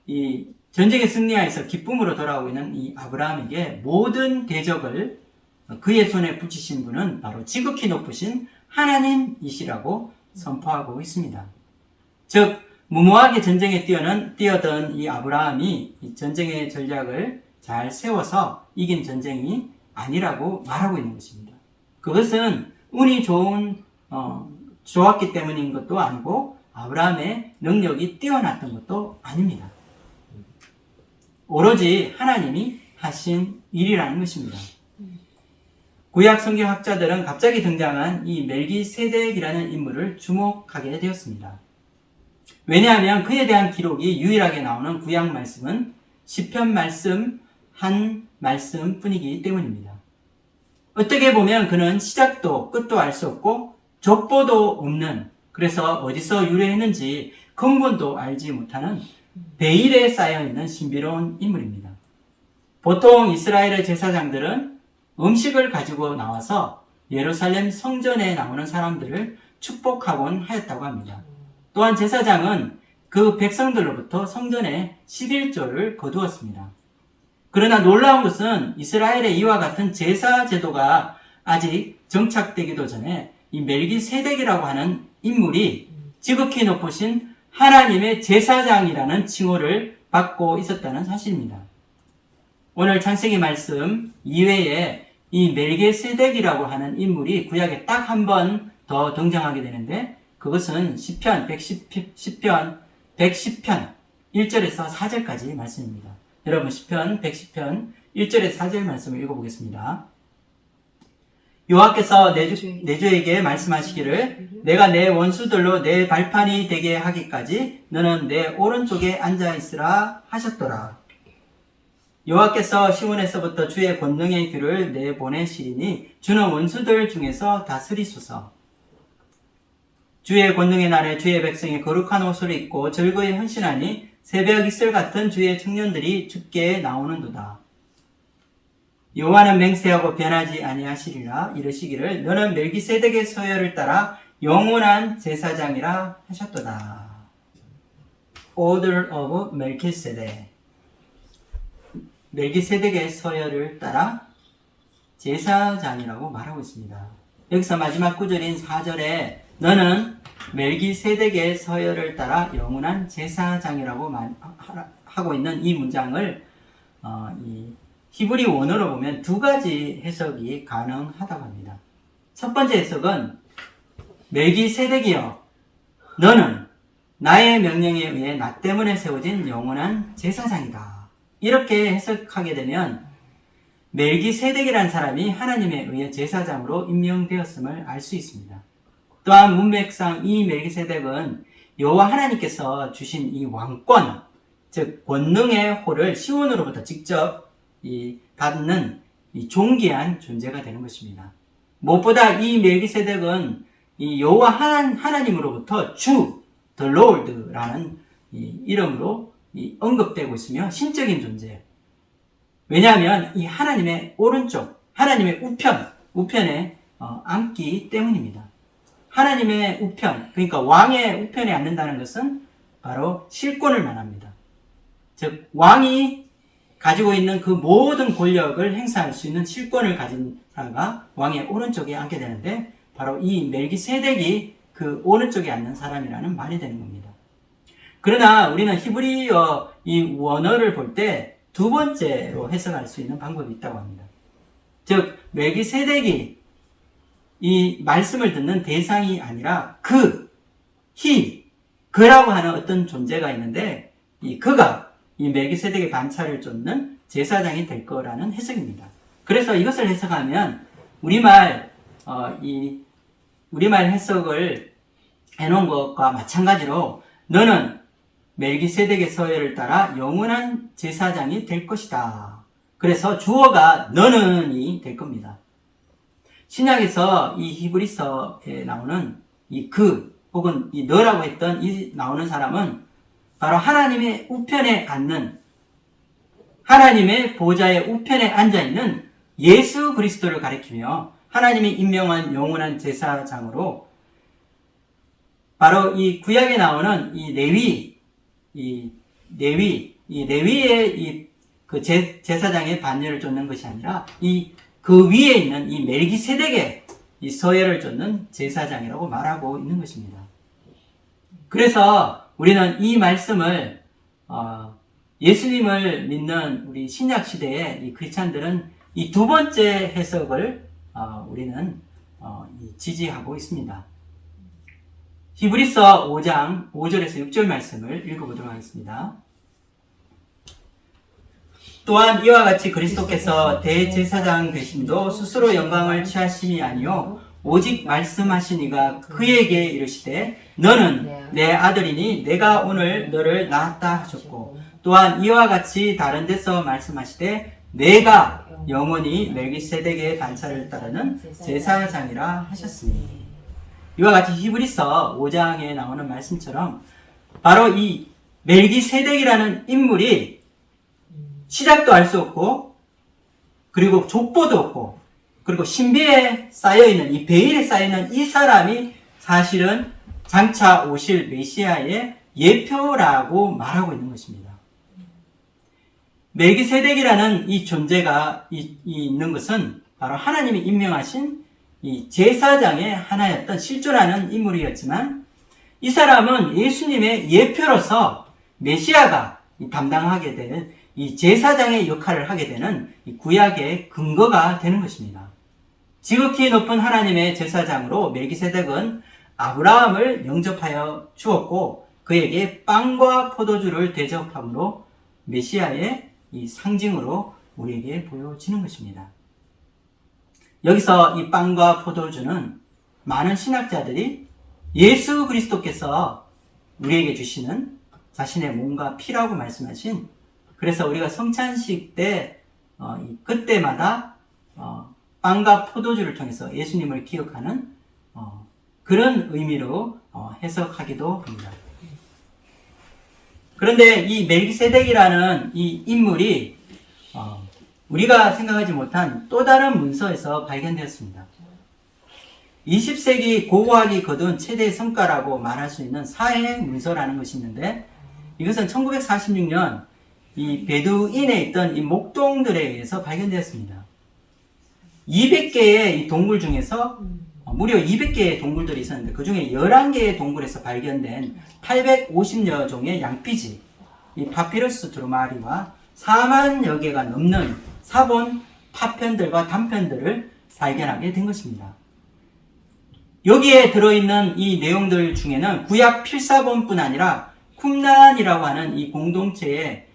이 전쟁에 승리하여서 기쁨으로 돌아오고 있는 이 아브라함에게 모든 대적을 그의 손에 붙이신 분은 바로 지극히 높으신 하나님이시라고 선포하고 있습니다. 즉 무모하게 전쟁에 뛰어든 이 아브라함이 이 전쟁의 전략을 잘 세워서 이긴 전쟁이 아니라고 말하고 있는 것입니다. 그것은 운이 좋았기 때문인 것도 아니고 아브라함의 능력이 뛰어났던 것도 아닙니다. 오로지 하나님이 하신 일이라는 것입니다. 구약 성경학자들은 갑자기 등장한 이 멜기세덱이라는 인물을 주목하게 되었습니다. 왜냐하면 그에 대한 기록이 유일하게 나오는 구약 말씀은 시편 말씀 한 말씀뿐이기 때문입니다. 어떻게 보면 그는 시작도 끝도 알 수 없고 족보도 없는, 그래서 어디서 유래했는지 근본도 알지 못하는 베일에 쌓여있는 신비로운 인물입니다. 보통 이스라엘의 제사장들은 음식을 가지고 나와서 예루살렘 성전에 나오는 사람들을 축복하곤 하였다고 합니다. 또한 제사장은 그 백성들로부터 성전에 11조를 거두었습니다. 그러나 놀라운 것은 이스라엘의 이와 같은 제사 제도가 아직 정착되기도 전에 이 멜기세덱이라고 하는 인물이 지극히 높으신 하나님의 제사장이라는 칭호를 받고 있었다는 사실입니다. 오늘 창세기 말씀 이외에 이 멜기세덱이라고 하는 인물이 구약에 딱 한 번 더 등장하게 되는데, 그것은 시편 110편 1절에서 4절까지 말씀입니다. 여러분, 시편 110편 1절에서 4절 말씀을 읽어보겠습니다. 여호와께서 내주에게 말씀하시기를 내가 내 원수들로 내 발판이 되게 하기까지 너는 내 오른쪽에 앉아 있으라 하셨더라. 여호와께서 시온에서부터 주의 권능의 귀를 내보내시리니 주는 원수들 중에서 다스리소서. 주의 권능의 날에 주의 백성이 거룩한 옷을 입고 즐거이 헌신하니 새벽 이슬 같은 주의 청년들이 주께 나오는도다. 여호와는 맹세하고 변하지 아니하시리라. 이르시기를 너는 멜기세덱의 서열을 따라 영원한 제사장이라 하셨도다. Order of Melchizedek. 멜기세덱의 서열을 따라 제사장이라고 말하고 있습니다. 여기서 마지막 구절인 4절에 너는 멜기세덱의 서열을 따라 영원한 제사장이라고 하고 있는 이 문장을 이 히브리 원어로 보면 두 가지 해석이 가능하다고 합니다. 첫 번째 해석은 멜기세덱이여 너는 나의 명령에 의해 나 때문에 세워진 영원한 제사장이다. 이렇게 해석하게 되면 멜기세덱이라는 사람이 하나님에 의해 제사장으로 임명되었음을 알 수 있습니다. 또한 문맥상 이 멜기세덱은 여호와 하나님께서 주신 이 왕권, 즉 권능의 호를 시온으로부터 직접 받는 이 존귀한 존재가 되는 것입니다. 무엇보다 이 멜기세덱은 이 여호와 하나님으로부터 주, the Lord라는 이 이름으로 언급되고 있으며 신적인 존재예요. 왜냐하면 이 하나님의 오른쪽, 하나님의 우편에 앉기 때문입니다. 하나님의 우편, 그러니까 왕의 우편에 앉는다는 것은 바로 실권을 말합니다. 즉 왕이 가지고 있는 그 모든 권력을 행사할 수 있는 실권을 가진 사람가 왕의 오른쪽에 앉게 되는데, 바로 이 멜기세덱이 그 오른쪽에 앉는 사람이라는 말이 되는 겁니다. 그러나 우리는 히브리어 이 원어를 볼 때 두 번째로 해석할 수 있는 방법이 있다고 합니다. 즉 멜기세덱이 이 말씀을 듣는 대상이 아니라 그라고 하는 어떤 존재가 있는데, 이 그가 이 멜기세덱의 반차를 쫓는 제사장이 될 거라는 해석입니다. 그래서 이것을 해석하면 우리말 해석을 해놓은 것과 마찬가지로 너는 멜기세덱의 서열을 따라 영원한 제사장이 될 것이다. 그래서 주어가 너는이 될 겁니다. 신약에서 이 히브리서에 나오는 이 혹은 이 너라고 했던 이 나오는 사람은 바로 하나님의 우편에 앉는, 하나님의 보좌의 우편에 앉아있는 예수 그리스도를 가리키며 하나님이 임명한 영원한 제사장으로, 바로 이 구약에 나오는 이 레위의 그 제사장의 반열을 쫓는 것이 아니라 그 위에 있는 이 멜기세덱의 이 서열을 쫓는 제사장이라고 말하고 있는 것입니다. 그래서 우리는 이 말씀을 예수님을 믿는 우리 신약 시대의 이 크리스찬들은 이 두 번째 해석을 우리는 지지하고 있습니다. 히브리서 5장 5절에서 6절 말씀을 읽어보도록 하겠습니다. 또한 이와 같이 그리스도께서 대제사장 되심도 스스로 영광을 취하심이 아니요 오직 말씀하시니가 그에게 이르시되 너는 내 아들이니 내가 오늘 너를 낳았다 하셨고, 또한 이와 같이 다른 데서 말씀하시되 내가 영원히 멜기세덱의 반차를 따르는 제사장이라 하셨으니. 이와 같이 히브리서 5장에 나오는 말씀처럼 바로 이 멜기세덱이라는 인물이 시작도 알 수 없고, 그리고 족보도 없고, 그리고 신비에 쌓여있는, 이 베일에 쌓여있는 이 사람이 사실은 장차 오실 메시아의 예표라고 말하고 있는 것입니다. 멜기세덱이라는 이 존재가 있는 것은 바로 하나님이 임명하신 이 제사장의 하나였던 실존하는 인물이었지만, 이 사람은 예수님의 예표로서 메시아가 담당하게 될 이 제사장의 역할을 하게 되는 이 구약의 근거가 되는 것입니다. 지극히 높은 하나님의 제사장으로 멜기세덱은 아브라함을 영접하여 주었고, 그에게 빵과 포도주를 대접함으로 메시아의 이 상징으로 우리에게 보여지는 것입니다. 여기서 이 빵과 포도주는 많은 신학자들이 예수 그리스도께서 우리에게 주시는 자신의 몸과 피라고 말씀하신, 그래서 우리가 성찬식 때 그때마다 빵과 포도주를 통해서 예수님을 기억하는 그런 의미로 해석하기도 합니다. 그런데 이 멜기세덱이라는 이 인물이 우리가 생각하지 못한 또 다른 문서에서 발견되었습니다. 20세기 고고학이 거둔 최대의 성과라고 말할 수 있는 사해 문서라는 것이 있는데, 이것은 1946년 이 베두인에 있던 이 목동들에 의해서 발견되었습니다. 200개의 이 동굴 중에서 무려 200개의 동굴들이 있었는데, 그 중에 11개의 동굴에서 발견된 850여 종의 양피지, 이 파피루스 두루마리와 4만여 개가 넘는 사본 파편들과 단편들을 발견하게 된 것입니다. 여기에 들어있는 이 내용들 중에는 구약 필사본뿐 아니라 쿰란이라고 하는 이 공동체에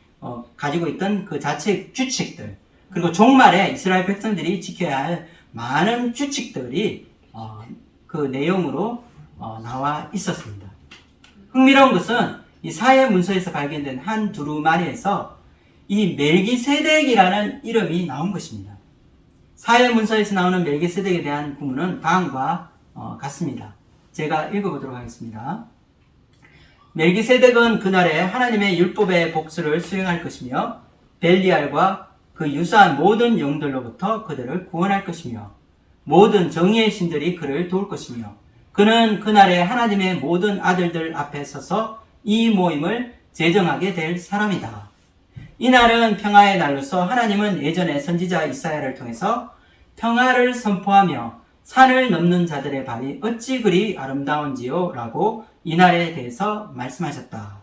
가지고 있던 그 자체 규칙들, 그리고 종말에 이스라엘 백성들이 지켜야 할 많은 규칙들이 그 내용으로 나와 있었습니다. 흥미로운 것은 이 사해 문서에서 발견된 한 두루마리에서 이 멜기세덱이라는 이름이 나온 것입니다. 사해 문서에서 나오는 멜기세덱에 대한 구문은 다음과 같습니다. 제가 읽어보도록 하겠습니다. 멜기세덱은 그날에 하나님의 율법의 복수를 수행할 것이며 벨리알과 그 유사한 모든 영들로부터 그들을 구원할 것이며 모든 정의의 신들이 그를 도울 것이며, 그는 그날에 하나님의 모든 아들들 앞에 서서 이 모임을 제정하게 될 사람이다. 이날은 평화의 날로서 하나님은 예전에 선지자 이사야를 통해서 평화를 선포하며 산을 넘는 자들의 발이 어찌 그리 아름다운지요 라고 이날에 대해서 말씀하셨다.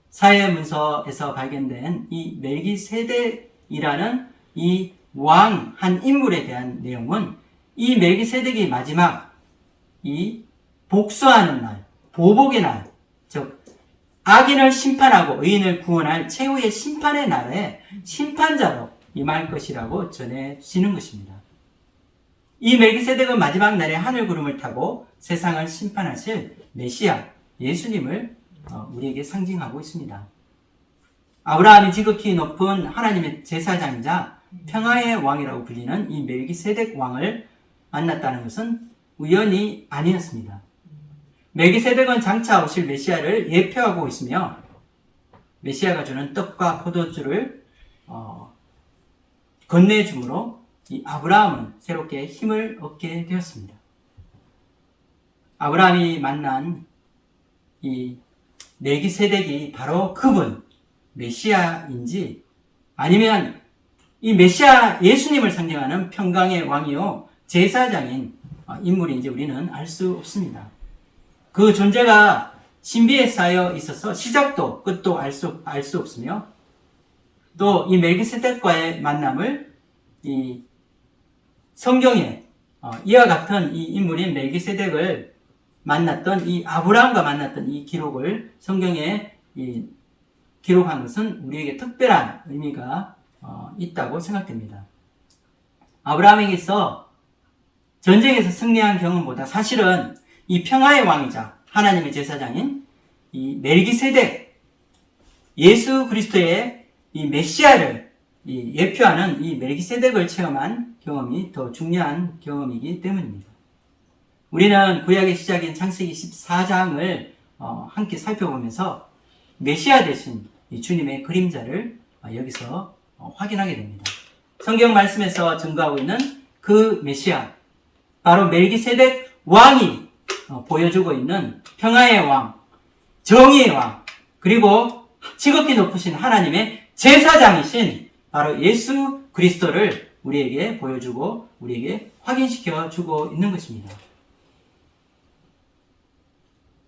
사해 문서에서 발견된 이 멜기세덱이라는 이 왕 한 인물에 대한 내용은 이 멜기세덱이 마지막 이 복수하는 날, 보복의 날, 즉 악인을 심판하고 의인을 구원할 최후의 심판의 날에 심판자로 임할 것이라고 전해지는 것입니다. 이 멜기세덱은 마지막 날에 하늘 구름을 타고 세상을 심판하실 메시아 예수님을 우리에게 상징하고 있습니다. 아브라함이 지극히 높은 하나님의 제사장이자 평화의 왕이라고 불리는 이 멜기세덱 왕을 만났다는 것은 우연이 아니었습니다. 멜기세덱은 장차 오실 메시아를 예표하고 있으며, 메시아가 주는 떡과 포도주를 건네줌으로 이 아브라함은 새롭게 힘을 얻게 되었습니다. 아브라함이 만난 이 멜기세덱이 바로 그분, 메시아인지, 아니면 이 메시아 예수님을 상징하는 평강의 왕이요 제사장인 인물인지 우리는 알 수 없습니다. 그 존재가 신비에 쌓여 있어서 시작도 끝도 알 수 없으며, 또 이 멜기세덱과의 만남을 이 성경에 이와 같은 이 인물인 멜기세덱을 만났던 이 아브라함과 만났던 이 기록을 성경에 기록한 것은 우리에게 특별한 의미가 있다고 생각됩니다. 아브라함에게서 전쟁에서 승리한 경험보다 사실은 이 평화의 왕이자 하나님의 제사장인 이 멜기세덱, 예수 그리스도의 이 메시아를 이 예표하는 이 멜기세덱을 체험한 경험이 더 중요한 경험이기 때문입니다. 우리는 구약의 시작인 창세기 14장을 함께 살펴보면서 메시아 되신 이 주님의 그림자를 여기서 확인하게 됩니다. 성경 말씀에서 증거하고 있는 그 메시아, 바로 멜기세덱 왕이 보여주고 있는 평화의 왕, 정의의 왕, 그리고 지극히 높으신 하나님의 제사장이신 바로 예수 그리스도를 우리에게 보여주고 우리에게 확인시켜 주고 있는 것입니다.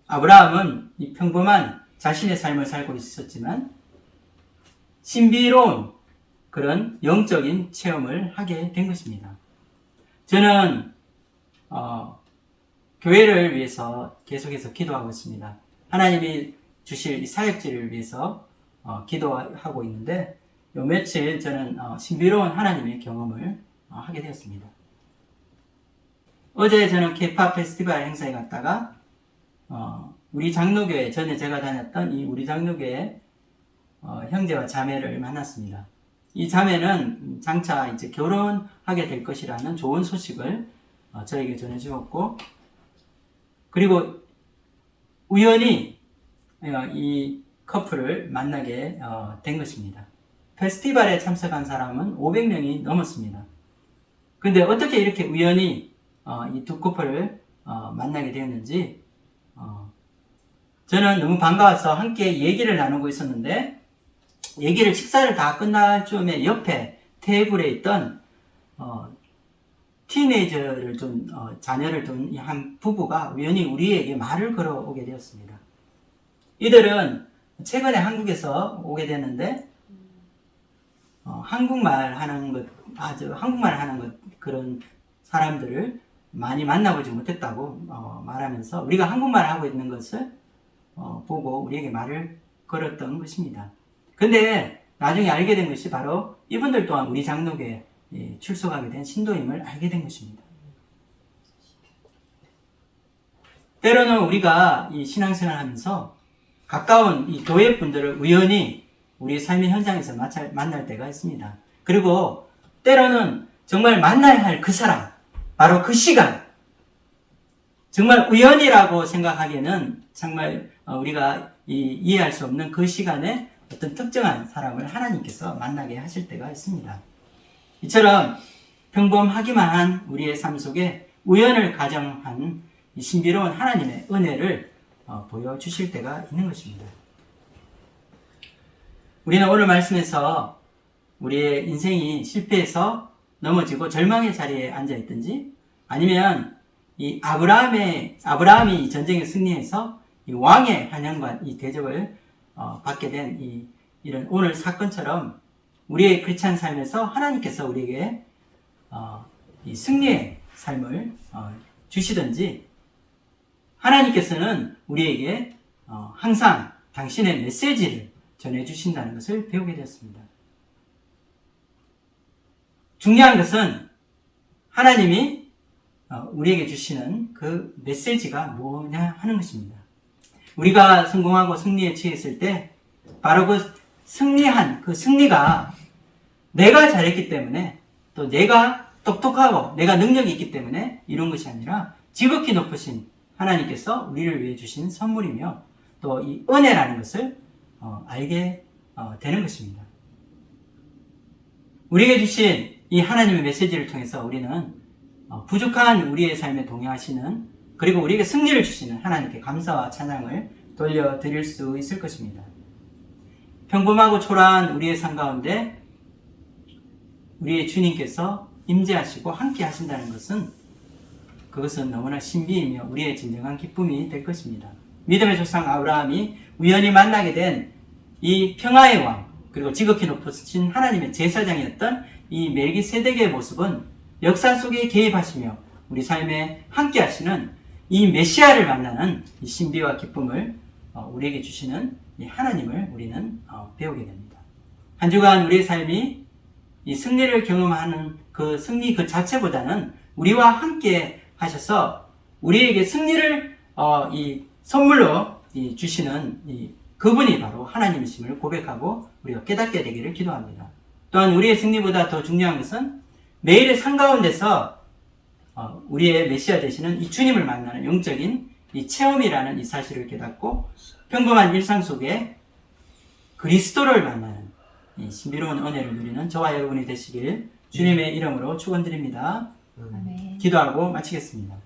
아브라함은 이 평범한 자신의 삶을 살고 있었지만 신비로운 그런 영적인 체험을 하게 된 것입니다. 저는 교회를 위해서 계속해서 기도하고 있습니다. 하나님이 주실 이 사역지를 위해서 기도하고 있는데 요 며칠 저는 신비로운 하나님의 경험을 하게 되었습니다. 어제 저는 케이팝 페스티벌 행사에 갔다가 우리 장로교회, 전에 제가 다녔던 이 우리 장로교회 형제와 자매를 만났습니다. 이 자매는 장차 이제 결혼하게 될 것이라는 좋은 소식을 저에게 전해주었고, 그리고 우연히 이 커플을 만나게 된 것입니다. 페스티벌에 참석한 사람은 500명이 넘었습니다. 근데 어떻게 이렇게 우연히 이 두 커플을 만나게 되었는지 저는 너무 반가워서 함께 얘기를 나누고 있었는데, 얘기를 식사를 다 끝날 즈음에 옆에 테이블에 있던 티네이저를 둔 자녀를 둔 한 부부가 우연히 우리에게 말을 걸어오게 되었습니다. 이들은 최근에 한국에서 오게 됐는데 한국말 하는 것 그런 사람들을 많이 만나보지 못했다고 말하면서 우리가 한국말 하고 있는 것을 보고 우리에게 말을 걸었던 것입니다. 근데 나중에 알게 된 것이 바로 이분들 또한 우리 장로교에 출석하게 된 신도임을 알게 된 것입니다. 때로는 우리가 이 신앙생활을 하면서 가까운 이 교회 분들을 우연히 우리 삶의 현장에서 만날 때가 있습니다. 그리고 때로는 정말 만나야 할 그 사람, 바로 그 시간, 정말 우연이라고 생각하기에는 정말 우리가 이해할 수 없는 그 시간에 어떤 특정한 사람을 하나님께서 만나게 하실 때가 있습니다. 이처럼 평범하기만 한 우리의 삶 속에 우연을 가정한 이 신비로운 하나님의 은혜를 보여주실 때가 있는 것입니다. 우리는 오늘 말씀에서 우리의 인생이 실패해서 넘어지고 절망의 자리에 앉아있든지, 아니면 이 아브라함이 전쟁에 승리해서 이 왕의 환영과 이 대접을 받게 된 이런 오늘 사건처럼 우리의 크리스찬 삶에서 하나님께서 우리에게 이 승리의 삶을 주시든지, 하나님께서는 우리에게 항상 당신의 메시지를 전해주신다는 것을 배우게 되었습니다. 중요한 것은 하나님이 우리에게 주시는 그 메시지가 뭐냐 하는 것입니다. 우리가 성공하고 승리에 취했을 때 바로 그 승리한 그 승리가 내가 잘했기 때문에, 또 내가 똑똑하고 내가 능력이 있기 때문에 이룬 것이 아니라 지극히 높으신 하나님께서 우리를 위해 주신 선물이며 또 이 은혜라는 것을 알게 되는 것입니다. 우리에게 주신 이 하나님의 메시지를 통해서 우리는 부족한 우리의 삶에 동행하시는, 그리고 우리에게 승리를 주시는 하나님께 감사와 찬양을 돌려드릴 수 있을 것입니다. 평범하고 초라한 우리의 삶 가운데 우리의 주님께서 임재하시고 함께 하신다는 것은, 그것은 너무나 신비이며 우리의 진정한 기쁨이 될 것입니다. 믿음의 조상 아브라함이 우연히 만나게 된 이 평화의 왕, 그리고 지극히 높으신 하나님의 제사장이었던 이 멜기세덱의 모습은 역사 속에 개입하시며 우리 삶에 함께 하시는 이 메시아를 만나는 이 신비와 기쁨을 우리에게 주시는 이 하나님을 우리는 배우게 됩니다. 한 주간 우리의 삶이 이 승리를 경험하는 그 승리 그 자체보다는 우리와 함께 하셔서 우리에게 승리를 이 선물로 주시는 이 그분이 바로 하나님이심을 고백하고 우리가 깨닫게 되기를 기도합니다. 또한 우리의 승리보다 더 중요한 것은 매일의 삶 가운데서 우리의 메시아 되시는 이 주님을 만나는 영적인 이 체험이라는 이 사실을 깨닫고 평범한 일상 속에 그리스도를 만나는 이 신비로운 은혜를 누리는 저와 여러분이 되시길 주님의 이름으로 축원드립니다. 아멘. 기도하고 마치겠습니다.